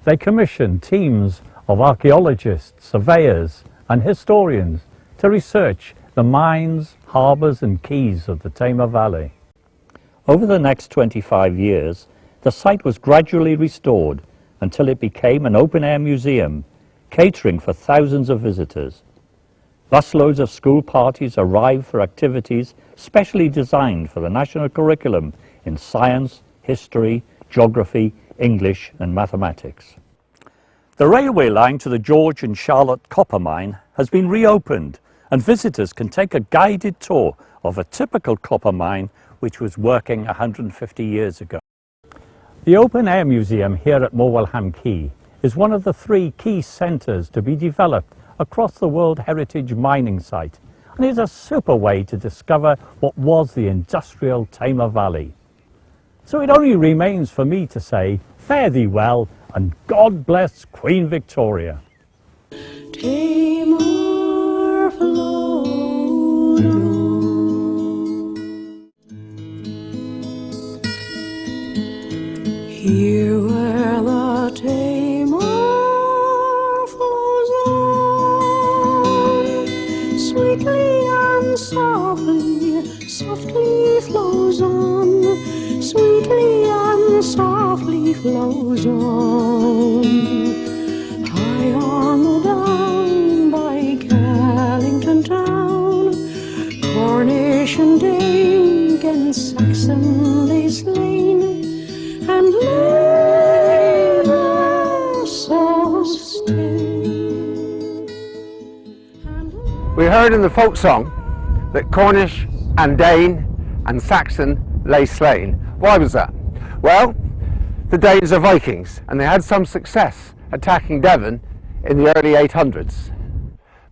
They commissioned teams of archaeologists, surveyors and historians to research the mines, harbours and quays of the Tamar Valley. Over the next 25 years, the site was gradually restored until it became an open-air museum, catering for thousands of visitors. Busloads of school parties arrived for activities specially designed for the national curriculum in science, history, geography, English and mathematics. The railway line to the George and Charlotte copper mine has been reopened, and visitors can take a guided tour of a typical copper mine which was working 150 years ago. The open-air museum here at Morwellham Quay is one of the 3 key centres to be developed across the World Heritage mining site, and is a super way to discover what was the industrial Tamar Valley. So it only remains for me to say, fare thee well, and God bless Queen Victoria. Tamar flows on. Here where the Tamar flows on, sweetly and softly, softly flows on, sweetly and softly flows on. High on the down by Callington town, Cornish and Dane and Saxon they slain, and later so stay. We heard in the folk song that Cornish and Dane and Saxon lay slain. Why was that? Well, the Danes are Vikings and they had some success attacking Devon in the early 800s.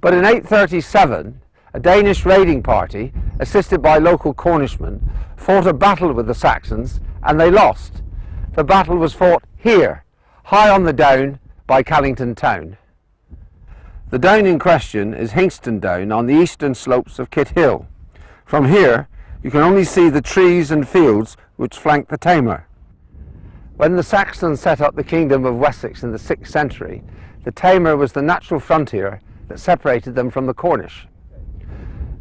But in 837, a Danish raiding party, assisted by local Cornishmen, fought a battle with the Saxons and they lost. The battle was fought here, high on the down by Callington town. The down in question is Kingston Down on the eastern slopes of Kit Hill. From here you can only see the trees and fields which flank the Tamar. When the Saxons set up the kingdom of Wessex in the 6th century, the Tamar was the natural frontier that separated them from the Cornish.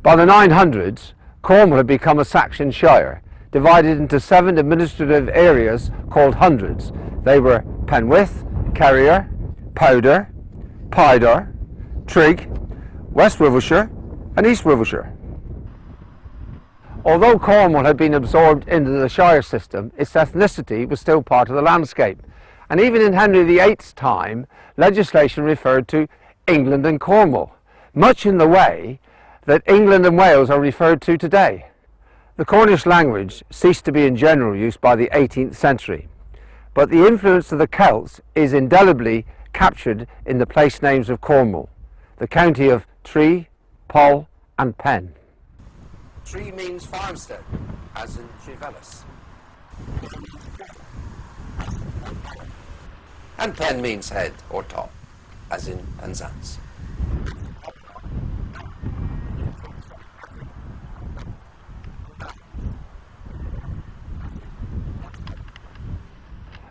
By the 900s, Cornwall had become a Saxon shire, divided into 7 administrative areas called hundreds. They were Penwith, Carrier, Powder, Pidor, Trigg, West Wivelsshire and East Wivelsshire. Although Cornwall had been absorbed into the shire system, its ethnicity was still part of the landscape. And even in Henry VIII's time, legislation referred to England and Cornwall, much in the way that England and Wales are referred to today. The Cornish language ceased to be in general use by the 18th century, but the influence of the Celts is indelibly captured in the place names of Cornwall, the county of Tree, Poll and Pen. Tree means farmstead, as in Trevellis. And Pen means head or top, as in Penzance.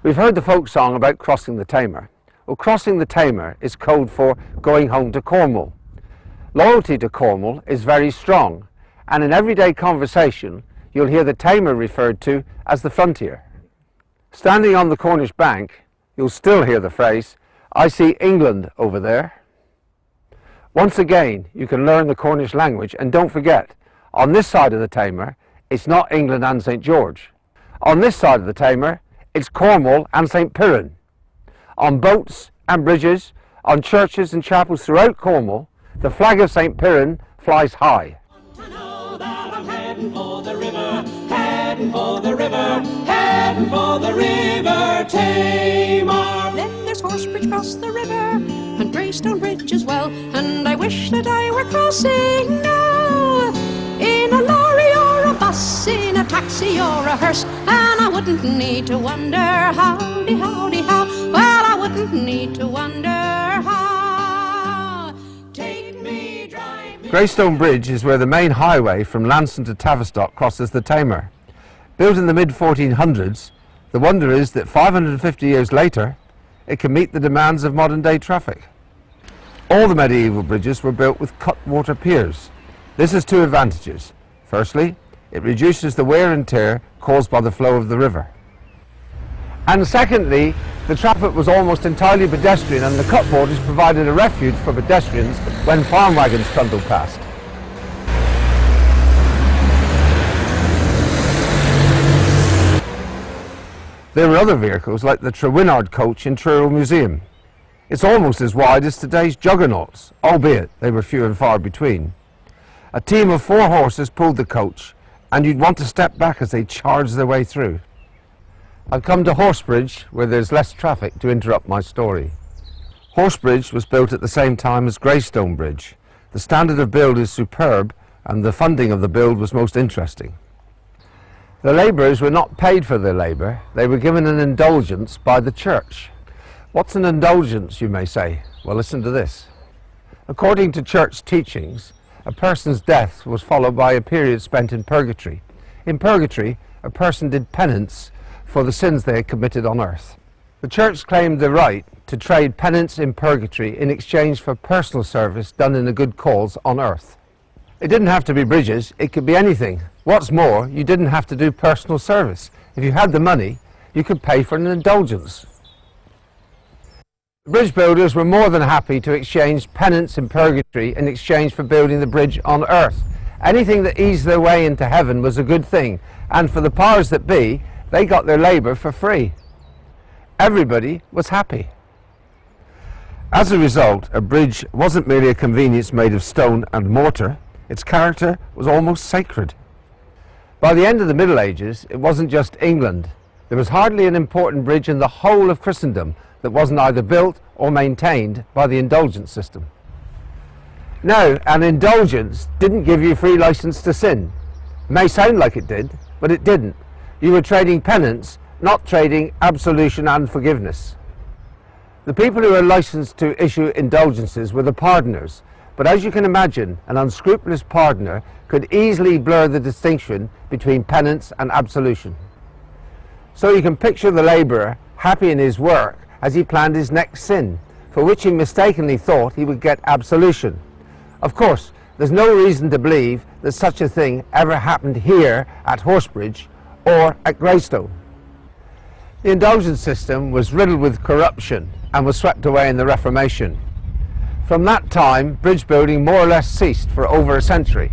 We've heard the folk song about crossing the Tamar. Well, crossing the Tamar is code for going home to Cornwall. Loyalty to Cornwall is very strong, and in everyday conversation you'll hear the Tamar referred to as the frontier. Standing on the Cornish bank, you'll still hear the phrase, "I see England over there." Once again, you can learn the Cornish language, and don't forget, on this side of the Tamar, it's not England and St. George. On this side of the Tamar, it's Cornwall and St. Piran. On boats and bridges, on churches and chapels throughout Cornwall, the flag of St. Piran flies high. I know that I'm heading for the river, heading for the river, heading for the river Tamar. Then there's Horsebridge across the river, and Greystone Bridge as well, and I wish that I were crossing now, in a lorry or a bus, in a taxi or a hearse, and I wouldn't need to wonder howdy, howdy, how. Well, I wouldn't need to wonder how. Take me, drive me. Greystone Bridge is where the main highway from Launceston to Tavistock crosses the Tamar. Built in the mid-1400s, the wonder is that 550 years later, it can meet the demands of modern-day traffic. All the medieval bridges were built with cutwater piers. This has 2 advantages. Firstly, it reduces the wear and tear caused by the flow of the river. And secondly, the traffic was almost entirely pedestrian, and the cutwaters provided a refuge for pedestrians when farm wagons trundled past. There were other vehicles like the Trewinard coach in Truro Museum. It's almost as wide as today's juggernauts, albeit they were few and far between. A team of 4 horses pulled the coach, and you'd want to step back as they charged their way through. I've come to Horsebridge, where there's less traffic, to interrupt my story. Horsebridge was built at the same time as Greystone Bridge. The standard of build is superb, and the funding of the build was most interesting. The labourers were not paid for their labour, they were given an indulgence by the church. What's an indulgence, you may say? Well, listen to this. According to church teachings, a person's death was followed by a period spent in purgatory. In purgatory, a person did penance for the sins they had committed on earth. The church claimed the right to trade penance in purgatory in exchange for personal service done in a good cause on earth. It didn't have to be bridges, it could be anything. What's more, you didn't have to do personal service. If you had the money, you could pay for an indulgence. The bridge builders were more than happy to exchange penance in purgatory in exchange for building the bridge on earth. Anything that eased their way into heaven was a good thing, and for the powers that be, they got their labour for free. Everybody was happy. As a result, a bridge wasn't merely a convenience made of stone and mortar, its character was almost sacred. By the end of the Middle Ages, it wasn't just England. There was hardly an important bridge in the whole of Christendom that wasn't either built or maintained by the indulgence system. Now, an indulgence didn't give you free license to sin. It may sound like it did, but it didn't. You were trading penance, not trading absolution and forgiveness. The people who were licensed to issue indulgences were the pardoners, but as you can imagine, an unscrupulous pardoner could easily blur the distinction between penance and absolution. So you can picture the labourer happy in his work as he planned his next sin, for which he mistakenly thought he would get absolution. Of course, there's no reason to believe that such a thing ever happened here at Horsebridge or at Greystone. The indulgence system was riddled with corruption and was swept away in the Reformation. From that time, bridge building more or less ceased for over a century.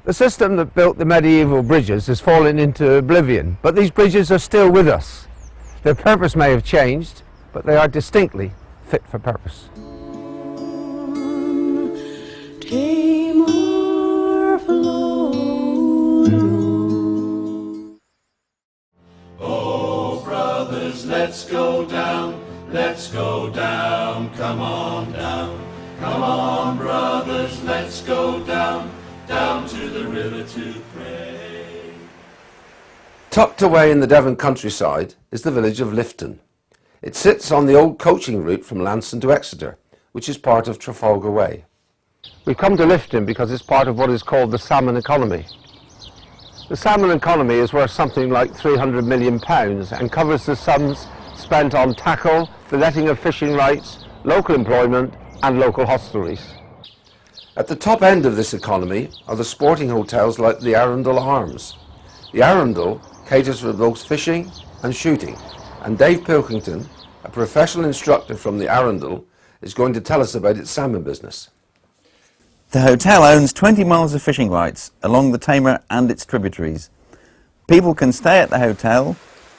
The system that built the medieval bridges has fallen into oblivion, but these bridges are still with us. Their purpose may have changed, but they are distinctly fit for purpose. Tamar flowed. Oh, brothers, let's go down, come on down. Come on, brothers, let's go down, down to the river to pray. Tucked away in the Devon countryside is the village of Lifton. It sits on the old coaching route from Launceston to Exeter, which is part of Trafalgar Way. We've come to Lifton because it's part of what is called the salmon economy. The salmon economy is worth something like £300 million and covers the sums spent on tackle, the letting of fishing rights, local employment and local hostelries. At the top end of this economy are the sporting hotels like the Arundel Arms. The Arundel caters for both fishing and shooting, and Dave Pilkington, a professional instructor from the Arundel, is going to tell us about its salmon business. The hotel owns 20 miles of fishing rights along the Tamar and its tributaries. People can stay at the hotel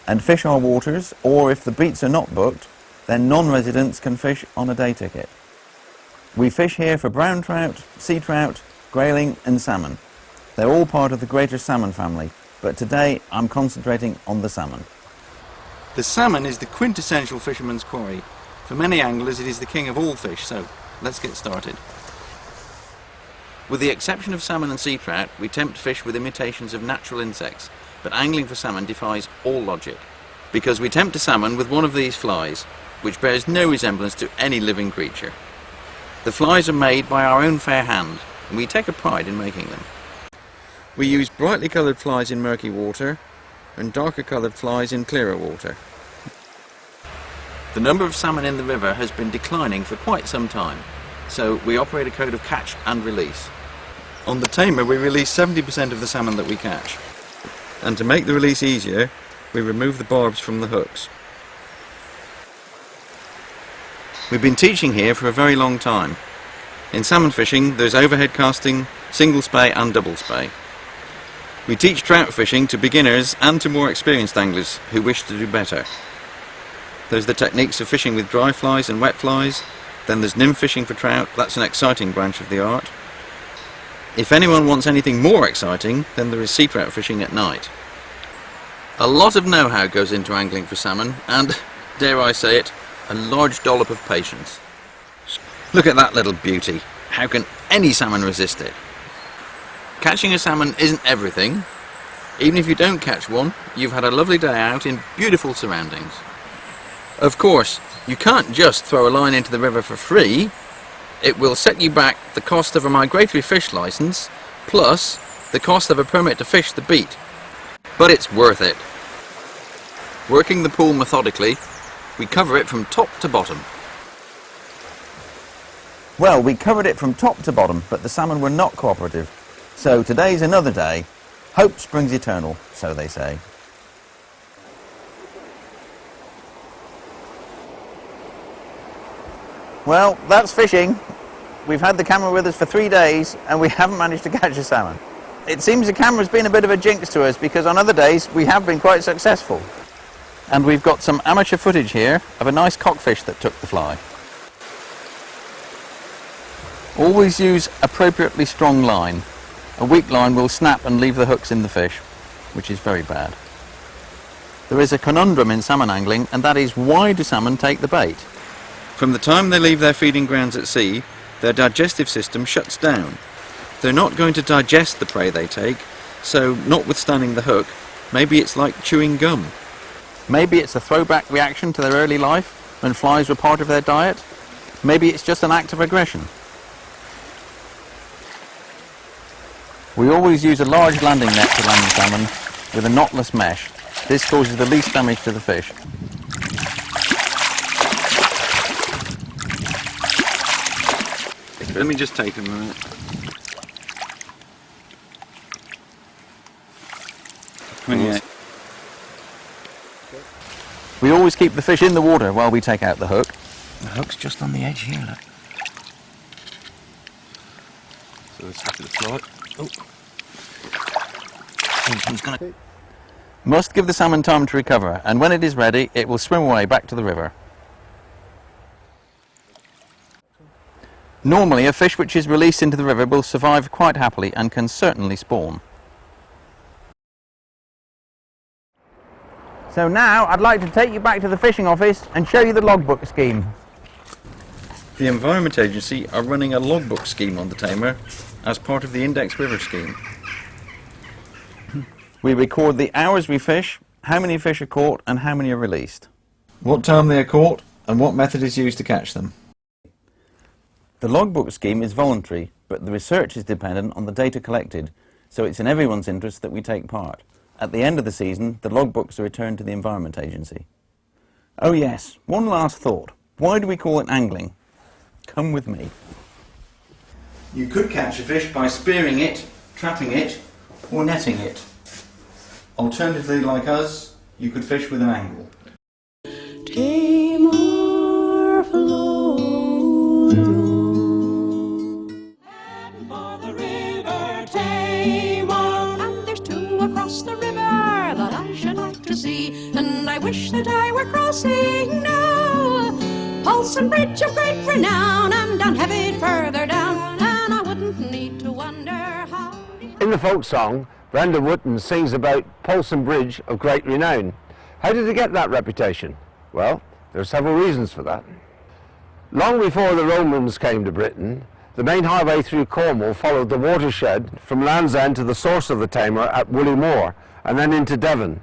and fish our waters, or if the beats are not booked, then non-residents can fish on a day ticket. We fish here for brown trout, sea trout, grayling and salmon. They're all part of the greater salmon family, but today I'm concentrating on the salmon. The salmon is the quintessential fisherman's quarry. For many anglers it is the king of all fish, so let's get started. With the exception of salmon and sea trout, we tempt fish with imitations of natural insects, but angling for salmon defies all logic, because we tempt a salmon with one of these flies, which bears no resemblance to any living creature. The flies are made by our own fair hand, and we take a pride in making them. We use brightly coloured flies in murky water, and darker coloured flies in clearer water. The number of salmon in the river has been declining for quite some time, so we operate a code of catch and release. On the Tamar we release 70% of the salmon that we catch, and to make the release easier we remove the barbs from the hooks. We've been teaching here for a very long time. In salmon fishing there's overhead casting, single spey and double spey. We teach trout fishing to beginners and to more experienced anglers who wish to do better. There's the techniques of fishing with dry flies and wet flies, then there's nymph fishing for trout, that's an exciting branch of the art. If anyone wants anything more exciting, then there is sea trout fishing at night. A lot of know-how goes into angling for salmon and, dare I say it, a large dollop of patience. Look at that little beauty. How can any salmon resist it? Catching a salmon isn't everything. Even if you don't catch one, you've had a lovely day out in beautiful surroundings. Of course, you can't just throw a line into the river for free. It will set you back the cost of a migratory fish licence, plus the cost of a permit to fish the beat. But it's worth it. Working the pool methodically, we cover it from top to bottom. Well, we covered it from top to bottom, but the salmon were not cooperative. So today's another day. Hope springs eternal, so they say. Well, that's fishing. We've had the camera with us for 3 days and we haven't managed to catch a salmon. It seems the camera's been a bit of a jinx to us because on other days we have been quite successful. And we've got some amateur footage here of a nice cockfish that took the fly. Always use appropriately strong line. A weak line will snap and leave the hooks in the fish, which is very bad. There is a conundrum in salmon angling, and that is, why do salmon take the bait? From the time they leave their feeding grounds at sea, their digestive system shuts down. They're not going to digest the prey they take, so notwithstanding the hook, maybe it's like chewing gum. Maybe it's a throwback reaction to their early life, when flies were part of their diet. Maybe it's just an act of aggression. We always use a large landing net to land salmon with a knotless mesh. This causes the least damage to the fish. Let me just take them a minute. We always keep the fish in the water while we take out the hook. The hook's just on the edge here, look. So it's happy to fly it. Oh. Must give the salmon time to recover, and when it is ready, it will swim away back to the river. Normally, a fish which is released into the river will survive quite happily and can certainly spawn. So now I'd like to take you back to the fishing office and show you the logbook scheme. The Environment Agency are running a logbook scheme on the Tamar as part of the Index River scheme. We record the hours we fish, how many fish are caught and how many are released. What time they are caught and what method is used to catch them. The logbook scheme is voluntary, but the research is dependent on the data collected, so it's in everyone's interest that we take part. At the end of the season, the logbooks are returned to the Environment Agency. Oh yes, one last thought. Why do we call it angling? Come with me. You could catch a fish by spearing it, trapping it, or netting it. Alternatively, like us, you could fish with an angle. Tamar flows heading for the river Tamar, and there's two across the river that I should like to see, and I wish that I were crossing now. Polson Bridge of great renown, and down Heavid further down, and I wouldn't need to wonder how. In the folk song, Brenda Wootton sings about Polson Bridge of great renown. How did it get that reputation? Well, there are several reasons for that. Long before the Romans came to Britain, the main highway through Cornwall followed the watershed from Land's End to the source of the Tamar at Woolly Moor, and then into Devon.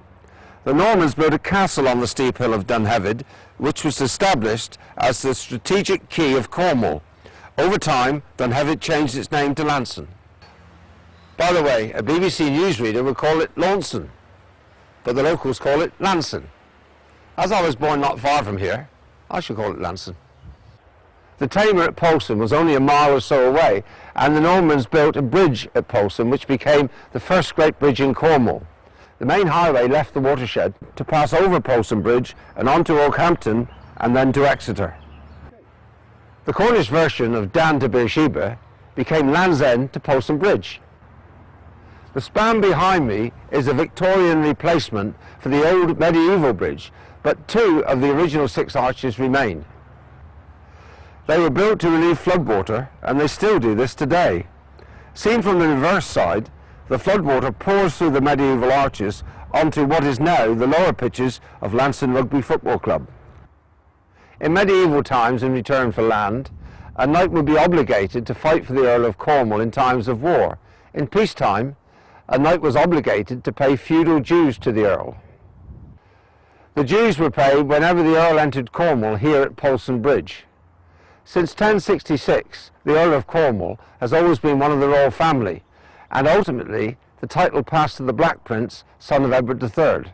The Normans built a castle on the steep hill of Dunhevid, which was established as the strategic quay of Cornwall. Over time, Dunhevid changed its name to Launceston. By the way, a BBC newsreader would call it Launceston, but the locals call it Launceston. As I was born not far from here, I should call it Launceston. The Tamar at Polson was only a mile or so away, and the Normans built a bridge at Polson, which became the first great bridge in Cornwall. The main highway left the watershed to pass over Polson Bridge and on to Oakhampton and then to Exeter. The Cornish version of Dan to Beersheba became Land's End to Polson Bridge. The span behind me is a Victorian replacement for the old medieval bridge, but two of the original 6 arches remain. They were built to relieve floodwater, and they still do this today. Seen from the reverse side, the floodwater pours through the medieval arches onto what is now the lower pitches of Launceston Rugby Football Club. In medieval times, in return for land, a knight would be obligated to fight for the Earl of Cornwall in times of war. In peacetime, a knight was obligated to pay feudal dues to the Earl. The dues were paid whenever the Earl entered Cornwall here at Polson Bridge. Since 1066, the Earl of Cornwall has always been one of the royal family, and ultimately the title passed to the Black Prince, son of Edward III.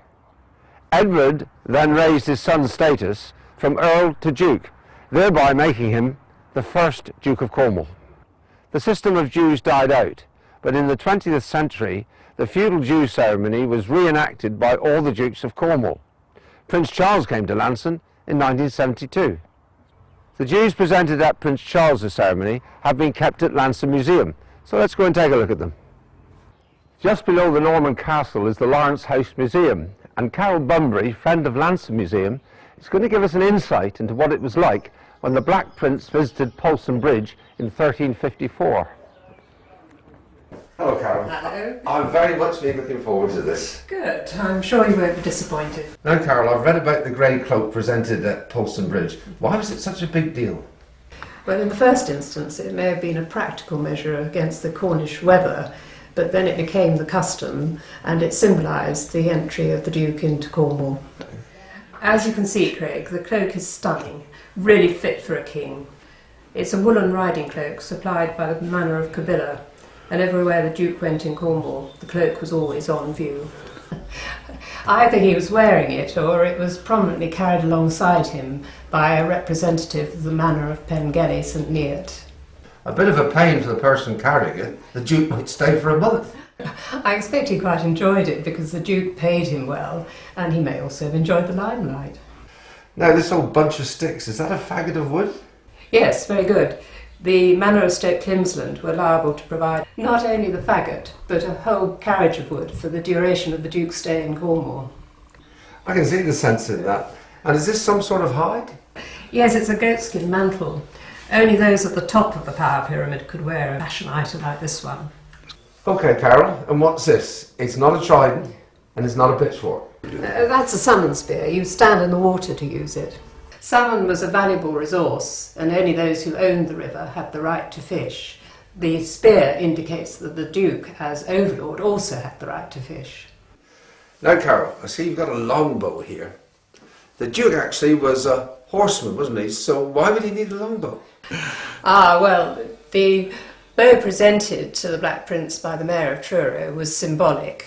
Edward then raised his son's status from Earl to Duke, thereby making him the first Duke of Cornwall. The system of dues died out, but in the 20th century the feudal dues ceremony was reenacted by all the Dukes of Cornwall. Prince Charles came to Launceston in 1972. The dues presented at Prince Charles's ceremony have been kept at Launceston Museum, so let's go and take a look at them. Just below the Norman Castle is the Lawrence House Museum, and Carol Bunbury, friend of Launceston Museum, is going to give us an insight into what it was like when the Black Prince visited Polson Bridge in 1354. Hello, Carol. Hello. I'm very much looking forward to this. Good. I'm sure you won't be disappointed. Now, Carol, I've read about the grey cloak presented at Polson Bridge. Why was it such a big deal? Well, in the first instance, it may have been a practical measure against the Cornish weather, but then it became the custom, and it symbolised the entry of the Duke into Cornwall. As you can see, Craig, the cloak is stunning, really fit for a king. It's a woolen riding cloak supplied by the manor of Cabilla, and everywhere the Duke went in Cornwall, the cloak was always on view. Either he was wearing it or it was prominently carried alongside him by a representative of the manor of Pengelly St Neot. A bit of a pain for the person carrying it. The Duke might stay for a month. I expect he quite enjoyed it because the Duke paid him well, and he may also have enjoyed the limelight. Now, this old bunch of sticks, is that a faggot of wood? Yes, very good. The manor of Stoke Climsland were liable to provide not only the faggot, but a whole carriage of wood for the duration of the Duke's stay in Cornwall. I can see the sense in that. And is this some sort of hide? Yes, it's a goatskin mantle. Only those at the top of the power pyramid could wear a fashion item like this one. OK, Carol, and what's this? It's not a trident, and it's not a pitchfork. That's a salmon spear. You stand in the water to use it. Salmon was a valuable resource, and only those who owned the river had the right to fish. The spear indicates that the Duke, as overlord, also had the right to fish. Now, Carol, I see you've got a longbow here. The Duke actually was a horseman, wasn't he? So why would he need a longbow? Well, the bow presented to the Black Prince by the Mayor of Truro was symbolic.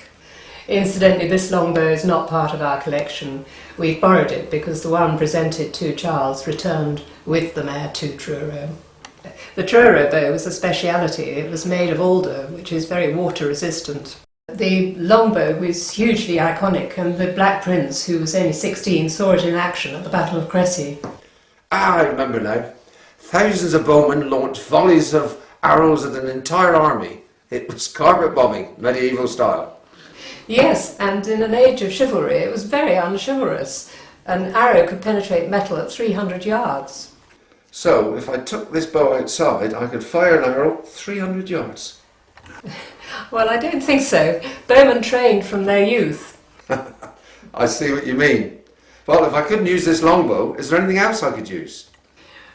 Incidentally, this longbow is not part of our collection. We've borrowed it because the one presented to Charles returned with the Mayor to Truro. The Truro bow was a speciality. It was made of alder, which is very water resistant. The longbow was hugely iconic, and the Black Prince, who was only 16, saw it in action at the Battle of Cressy. I remember now. Thousands of bowmen launched volleys of arrows at an entire army. It was carpet bombing, medieval style. Yes, and in an age of chivalry, it was very unchivalrous. An arrow could penetrate metal at 300 yards. So, if I took this bow outside, I could fire an arrow 300 yards. Well, I don't think so. Bowmen trained from their youth. I see what you mean. Well, if I couldn't use this longbow, is there anything else I could use?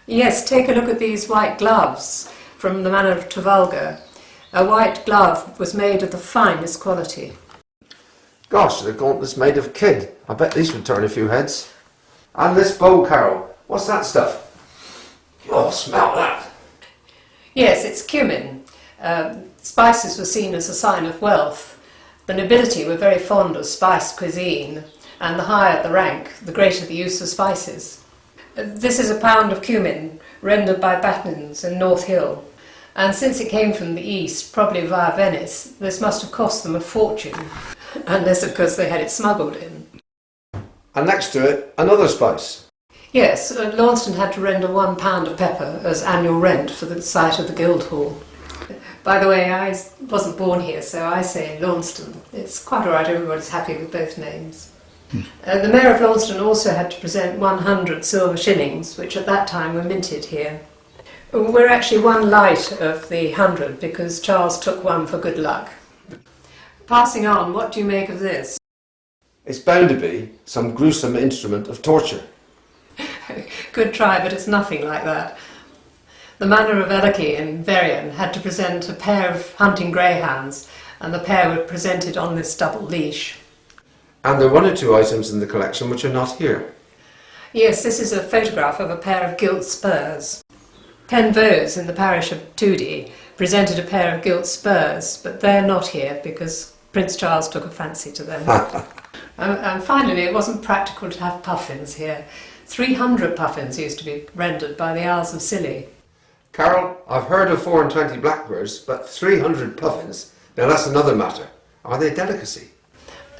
Yes, take a look at these white gloves from the manor of Trafalgar. A white glove was made of the finest quality. Gosh, the gauntlet's made of kid. I bet these would turn a few heads. And this bow, Carol, what's that stuff? Oh, smell that. Yes, it's cumin. Spices were seen as a sign of wealth. The nobility were very fond of spiced cuisine, and the higher the rank, the greater the use of spices. This is a pound of cumin, rendered by Battens in North Hill. And since it came from the east, probably via Venice, this must have cost them a fortune. Unless, of course, they had it smuggled in. And next to it, another spice. Yes, Launceston had to render £1 of pepper as annual rent for the site of the Guildhall. By the way, I wasn't born here, so I say Launceston. It's quite all right, everybody's happy with both names. The Mayor of Launceston also had to present 100 silver shillings, which at that time were minted here. We're actually one light of the 100 because Charles took one for good luck. Passing on, what do you make of this? It's bound to be some gruesome instrument of torture. Good try, but it's nothing like that. The manor of Ellerkey in Veryan had to present a pair of hunting greyhounds, and the pair were presented on this double leash. And there are one or two items in the collection which are not here. Yes, this is a photograph of a pair of gilt spurs. Penvose in the parish of Toody presented a pair of gilt spurs, but they're not here because Prince Charles took a fancy to them. And finally, it wasn't practical to have puffins here. 300 puffins used to be rendered by the Isles of Scilly. Carol, I've heard of 4 and 20 blackbirds, but 300 puffins? Now that's another matter. Are they a delicacy?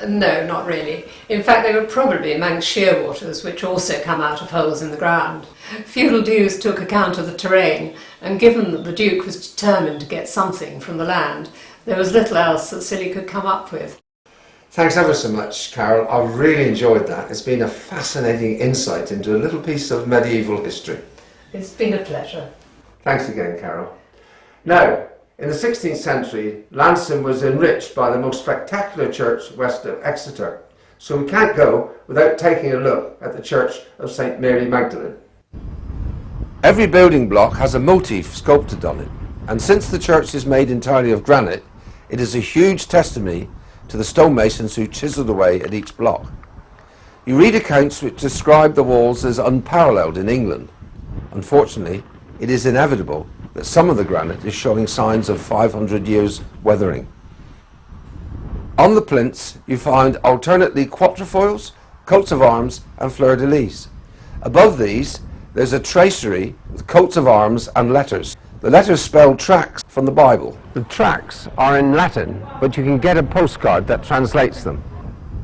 No, not really. In fact, they were probably among shearwaters, which also come out of holes in the ground. Feudal dues took account of the terrain, and given that the Duke was determined to get something from the land, there was little else that Scilly could come up with. Thanks ever so much, Carol. I've really enjoyed that. It's been a fascinating insight into a little piece of medieval history. It's been a pleasure. Thanks again, Carol. Now, in the 16th century, Launceston was enriched by the most spectacular church west of Exeter, so we can't go without taking a look at the Church of St Mary Magdalene. Every building block has a motif sculpted on it, and since the church is made entirely of granite, it is a huge testimony to the stonemasons who chiselled away at each block. You read accounts which describe the walls as unparalleled in England. Unfortunately, it is inevitable that some of the granite is showing signs of 500 years weathering. On the plinths you find alternately quatrefoils, coats of arms and fleur-de-lis. Above these there's a tracery with coats of arms and letters. The letters spell tracts from the Bible. The tracts are in Latin, but you can get a postcard that translates them.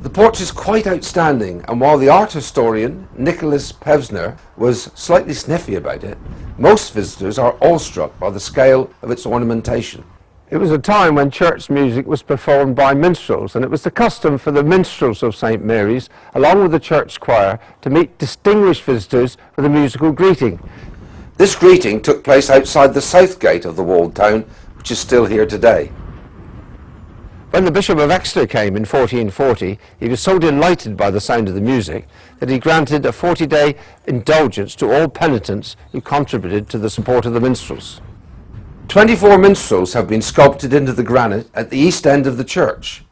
The porch is quite outstanding, and while the art historian Nicholas Pevsner was slightly sniffy about it, most visitors are awestruck by the scale of its ornamentation. It was a time when church music was performed by minstrels, and it was the custom for the minstrels of St. Mary's, along with the church choir, to meet distinguished visitors with a musical greeting. This greeting took place outside the south gate of the walled town, which is still here today. When the Bishop of Exeter came in 1440, he was so delighted by the sound of the music that he granted a 40-day indulgence to all penitents who contributed to the support of the minstrels. 24 minstrels have been sculpted into the granite at the east end of the church.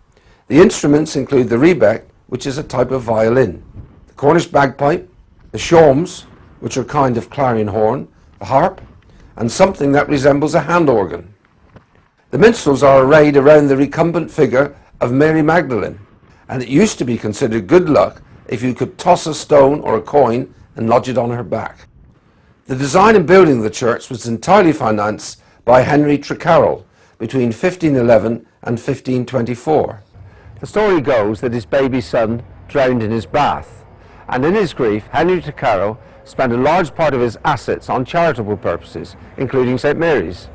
The instruments include the rebec, which is a type of violin, the Cornish bagpipe, the shawms, which are a kind of clarion horn, the harp, and something that resembles a hand organ. The minstrels are arrayed around the recumbent figure of Mary Magdalene, and it used to be considered good luck if you could toss a stone or a coin and lodge it on her back. The design and building of the church was entirely financed by Henry Trecarrel between 1511 and 1524. The story goes that his baby son drowned in his bath, and in his grief, Henry Trecarrel spent a large part of his assets on charitable purposes, including St. Mary's.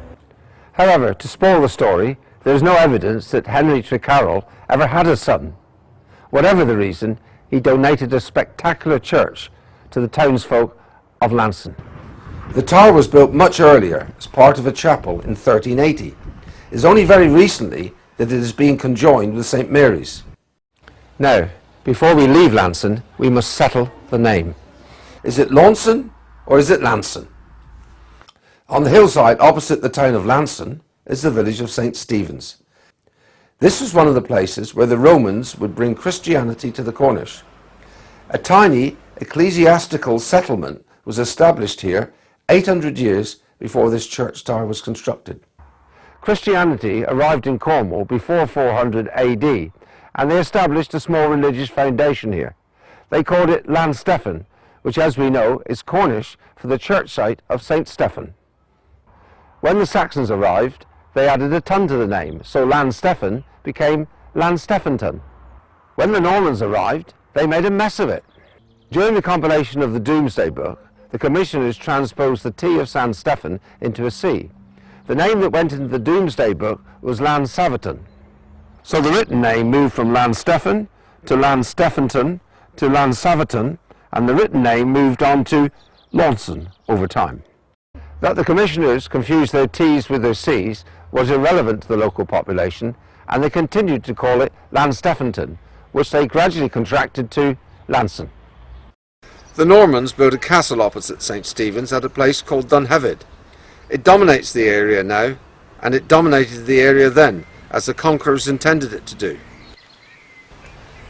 However, to spoil the story, there is no evidence that Henry Trecarrel ever had a son. Whatever the reason, he donated a spectacular church to the townsfolk of Launceston. The tower was built much earlier as part of a chapel in 1380. It is only very recently that it is being conjoined with St. Mary's. Now, before we leave Launceston, we must settle the name. Is it Launceston or is it Launceston? On the hillside opposite the town of Launceston is the village of St. Stephen's. This was one of the places where the Romans would bring Christianity to the Cornish. A tiny ecclesiastical settlement was established here 800 years before this church tower was constructed. Christianity arrived in Cornwall before 400 AD, and they established a small religious foundation here. They called it Launceston, which, as we know, is Cornish for the church site of St. Stephen. When the Saxons arrived, they added a ton to the name, so Launceston became Landstephenton. When the Normans arrived, they made a mess of it. During the compilation of the Domesday Book, the commissioners transposed the T of San Stephen into a C. The name that went into the Domesday Book was Landsaverton. So the written name moved from Landstephen to Landstephenton to Landsaverton, and the written name moved on to Launceston over time. That the commissioners confused their T's with their C's was irrelevant to the local population, and they continued to call it Landstephenton, which they gradually contracted to Launceston. The Normans built a castle opposite St. Stephen's at a place called Dunheved. It dominates the area now, and it dominated the area then, as the conquerors intended it to do.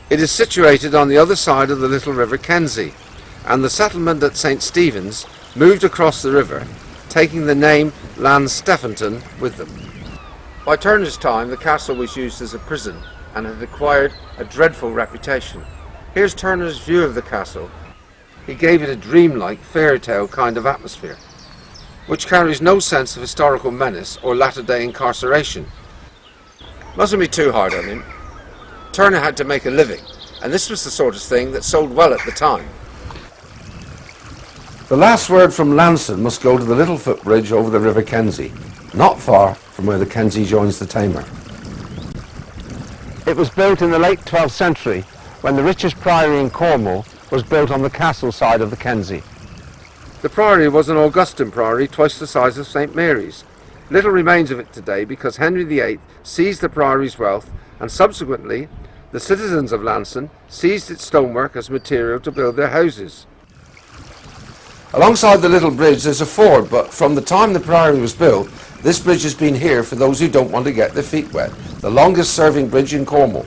It is situated on the other side of the little river Kenzie, and the settlement at St. Stephen's moved across the river, taking the name Landstephenton with them. By Turner's time, the castle was used as a prison and had acquired a dreadful reputation. Here's Turner's view of the castle. He gave it a dreamlike, fairy tale kind of atmosphere, which carries no sense of historical menace or latter-day incarceration. Mustn't be too hard on him. Turner had to make a living, and this was the sort of thing that sold well at the time. The last word from Launceston must go to the little footbridge over the River Kenzie, not far from where the Kenzie joins the Tamar. It was built in the late 12th century, when the richest priory in Cornwall was built on the castle side of the Kenzie. The priory was an Augustan priory twice the size of St. Mary's. Little remains of it today because Henry VIII seized the priory's wealth, and subsequently the citizens of Launceston seized its stonework as material to build their houses. Alongside the little bridge there's a ford, but from the time the priory was built, this bridge has been here for those who don't want to get their feet wet. The longest serving bridge in Cornwall.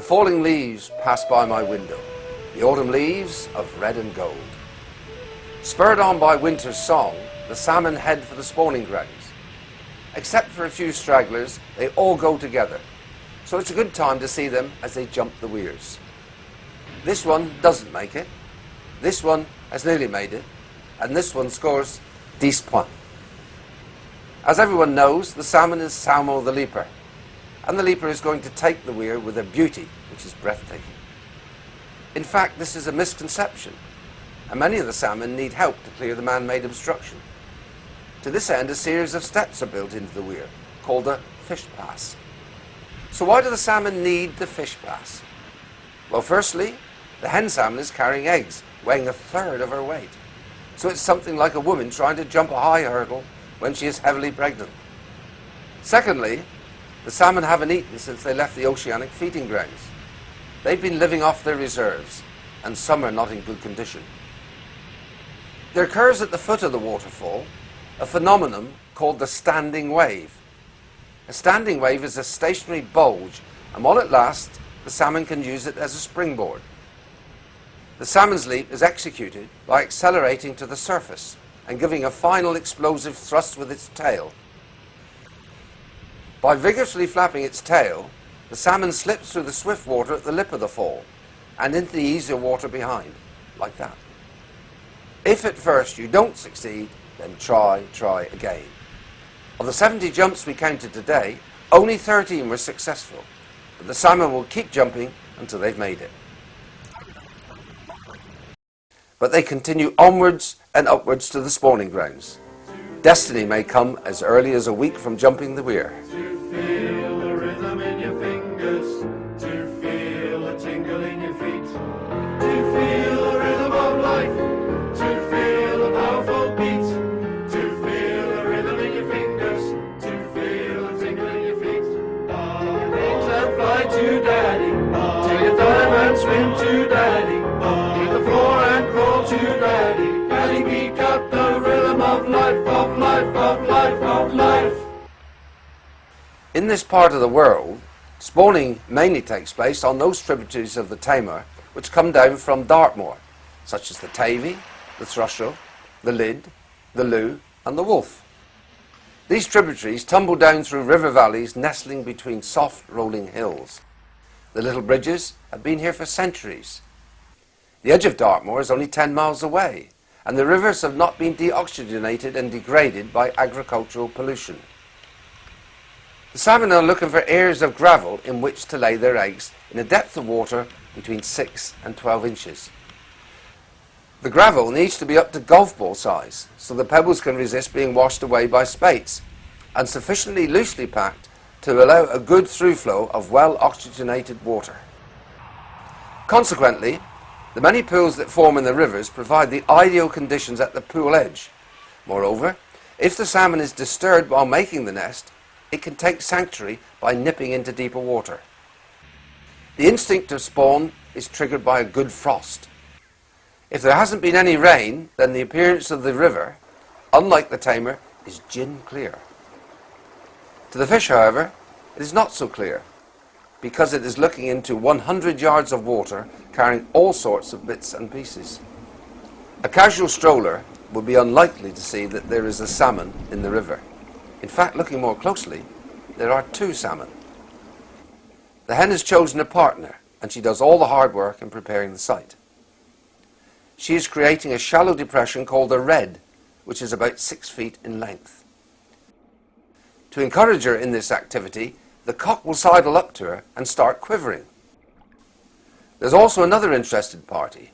falling leaves pass by my window, the autumn leaves of red and gold. Spurred on by winter's song, the salmon head for the spawning grounds. Except for a few stragglers, they all go together, so it's a good time to see them as they jump the weirs. This one doesn't make it, this one has nearly made it, and this one scores 10 points. As everyone knows, the salmon is Salmo the leaper, and the leaper is going to take the weir with a beauty which is breathtaking. In fact, this is a misconception, and many of the salmon need help to clear the man-made obstruction. To this end, a series of steps are built into the weir, called a fish pass. So why do the salmon need the fish pass? Well, firstly, the hen salmon is carrying eggs, weighing a third of her weight. So it's something like a woman trying to jump a high hurdle when she is heavily pregnant. Secondly, the salmon haven't eaten since they left the oceanic feeding grounds. They've been living off their reserves, and some are not in good condition. There occurs at the foot of the waterfall a phenomenon called the standing wave. A standing wave is a stationary bulge, and while it lasts, the salmon can use it as a springboard. The salmon's leap is executed by accelerating to the surface and giving a final explosive thrust with its tail. By vigorously flapping its tail, the salmon slips through the swift water at the lip of the fall and into the easier water behind, like that. If at first you don't succeed, then try again. Of the 70 jumps we counted today, only 13 were successful, but the salmon will keep jumping until they've made it. But they continue onwards and upwards to the spawning grounds. Destiny may come as early as a week from jumping the weir. To feel the rhythm in your fingers, to feel a tingle in your feet, to feel the rhythm of life, to feel a powerful beat, to feel the rhythm in your fingers, to feel a tingle in your feet. Wings and fly to daddy, take a dive and swim to daddy, leave the floor and crawl to daddy, daddy pick up the rhythm of life, of life, of life, of life. In this part of the world, spawning mainly takes place on those tributaries of the Tamar which come down from Dartmoor, such as the Tavy, the Thrushell, the Lyd, the Loo and the Wolf. These tributaries tumble down through river valleys nestling between soft rolling hills. The little bridges have been here for centuries. The edge of Dartmoor is only 10 miles away, and the rivers have not been deoxygenated and degraded by agricultural pollution. The salmon are looking for areas of gravel in which to lay their eggs in a depth of water between 6 and 12 inches. The gravel needs to be up to golf ball size, so the pebbles can resist being washed away by spates, and sufficiently loosely packed to allow a good through flow of well-oxygenated water. Consequently, the many pools that form in the rivers provide the ideal conditions at the pool edge. Moreover, if the salmon is disturbed while making the nest, it can take sanctuary by nipping into deeper water. The instinct to spawn is triggered by a good frost. If there hasn't been any rain, then the appearance of the river, unlike the Tamar, is gin clear. To the fish, however, it is not so clear, because it is looking into 100 yards of water carrying all sorts of bits and pieces. A casual stroller would be unlikely to see that there is a salmon in the river. In fact, looking more closely, there are 2 salmon. The hen has chosen a partner, and she does all the hard work in preparing the site. She is creating a shallow depression called a red, which is about 6 feet in length. To encourage her in this activity, the cock will sidle up to her and start quivering. There's also another interested party.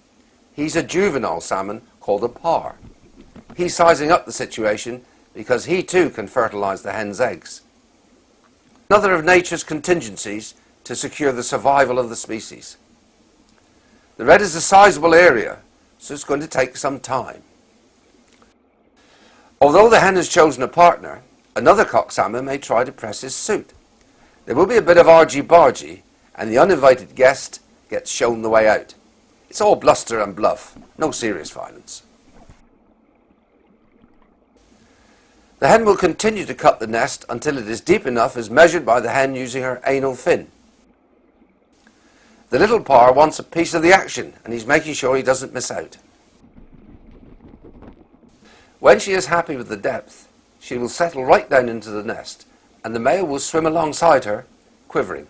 He's a juvenile salmon called a par. He's sizing up the situation because he too can fertilize the hen's eggs. Another of nature's contingencies to secure the survival of the species. The red is a sizable area, so it's going to take some time. Although the hen has chosen a partner, another cock salmon may try to press his suit. There will be a bit of argy-bargy, and the uninvited guest gets shown the way out. It's all bluster and bluff, no serious violence. The hen will continue to cut the nest until it is deep enough as measured by the hen using her anal fin. The little par wants a piece of the action and he's making sure he doesn't miss out. When she is happy with the depth, she will settle right down into the nest and the male will swim alongside her, quivering.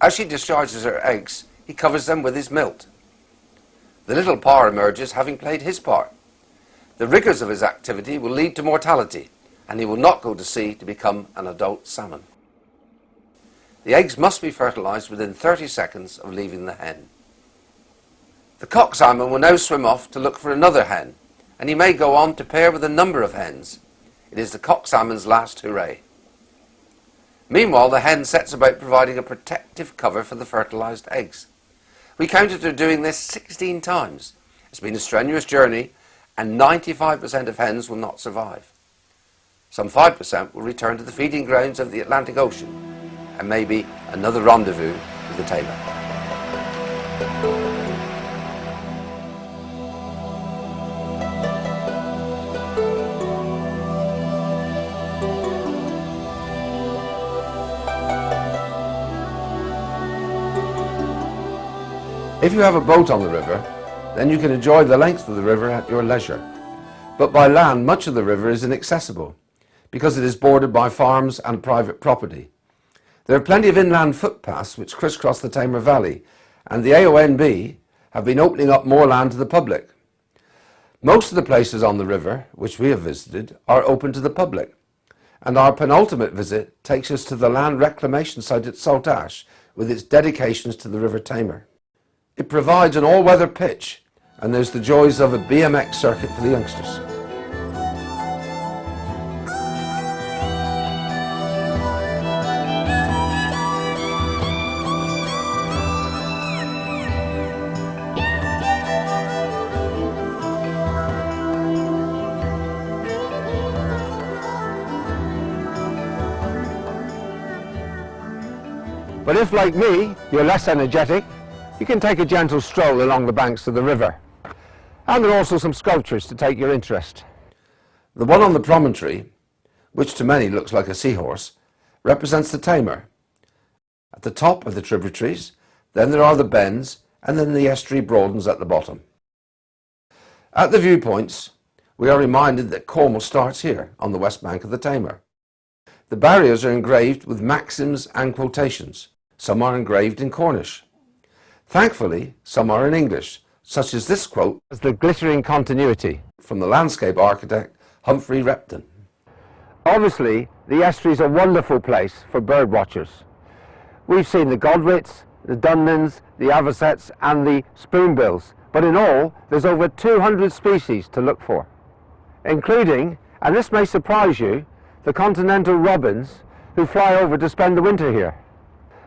As she discharges her eggs, he covers them with his milt. The little par emerges having played his part. The rigours of his activity will lead to mortality and he will not go to sea to become an adult salmon. The eggs must be fertilised within 30 seconds of leaving the hen. The cock salmon will now swim off to look for another hen, and he may go on to pair with a number of hens. It is the cock salmon's last hurrah. Meanwhile, the hen sets about providing a protective cover for the fertilised eggs. We counted her doing this 16 times. It's been a strenuous journey, and 95% of hens will not survive. Some 5% will return to the feeding grounds of the Atlantic Ocean, and maybe another rendezvous with the tamer. If you have a boat on the river, then you can enjoy the length of the river at your leisure. But by land, much of the river is inaccessible because it is bordered by farms and private property. There are plenty of inland footpaths which crisscross the Tamar Valley, and the AONB have been opening up more land to the public. Most of the places on the river, which we have visited, are open to the public, and our penultimate visit takes us to the land reclamation site at Salt Ash with its dedications to the River Tamar. It provides an all-weather pitch, and there's the joys of a BMX circuit for the youngsters. But if, like me, you're less energetic, you can take a gentle stroll along the banks of the river. And there are also some sculptures to take your interest. The one on the promontory, which to many looks like a seahorse, represents the Tamar. At the top are the tributaries, then there are the bends, and then the estuary broadens at the bottom. At the viewpoints, we are reminded that Cornwall starts here, on the west bank of the Tamar. The barriers are engraved with maxims and quotations. Some are engraved in Cornish. Thankfully, some are in English, such as this quote as the glittering continuity from the landscape architect Humphrey Repton. Obviously, the estuary is a wonderful place for bird watchers. We've seen the godwits, the dunlins, the avocets and the spoonbills, but in all, there's over 200 species to look for, including, and this may surprise you, the continental robins who fly over to spend the winter here.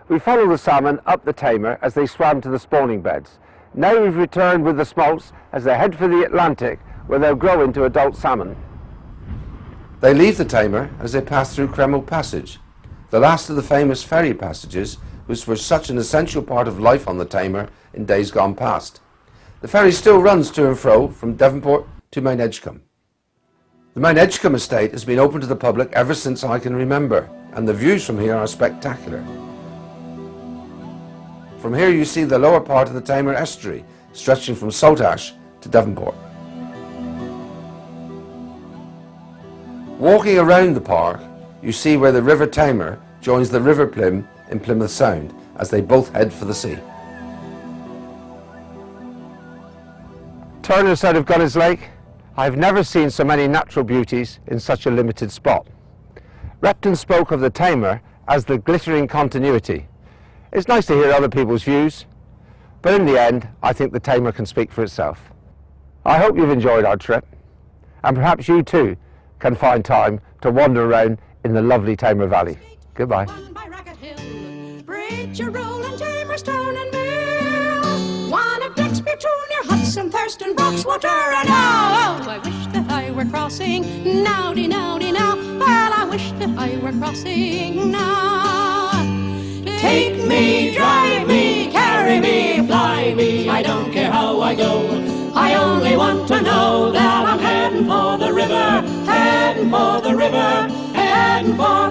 We follow the salmon up the Tamar as they swam to the spawning beds. Now we've returned with the smolts as they head for the Atlantic, where they'll grow into adult salmon. They leave the Tamar as they pass through Kreml Passage, the last of the famous ferry passages which were such an essential part of life on the Tamar in days gone past. The ferry still runs to and fro from Devonport to Main Edgecombe. The Main Edgecombe estate has been open to the public ever since I can remember, and the views from here are spectacular. From here you see the lower part of the Tamar estuary, stretching from Saltash to Devonport. Walking around the park, you see where the River Tamar joins the River Plym in Plymouth Sound, as they both head for the sea. Turning side of Gunners Lake, I've never seen so many natural beauties in such a limited spot. Repton spoke of the Tamar as the glittering continuity. It's nice to hear other people's views, but in the end, I think the Tamar can speak for itself. I hope you've enjoyed our trip, and perhaps you too can find time to wander around in the lovely Tamar Valley. Goodbye. Bridge, Roll and Tamar, Stone and Mill. One of Dexby, Junior, Hudson, Thurston, Boxwater, and oh, I wish that I were crossing now-de, now-de, now. Well, I wish that I were crossing now. Take me, drive me, carry me, fly me, I don't care how I go. I only want to know that I'm heading for the river, heading for the river, heading for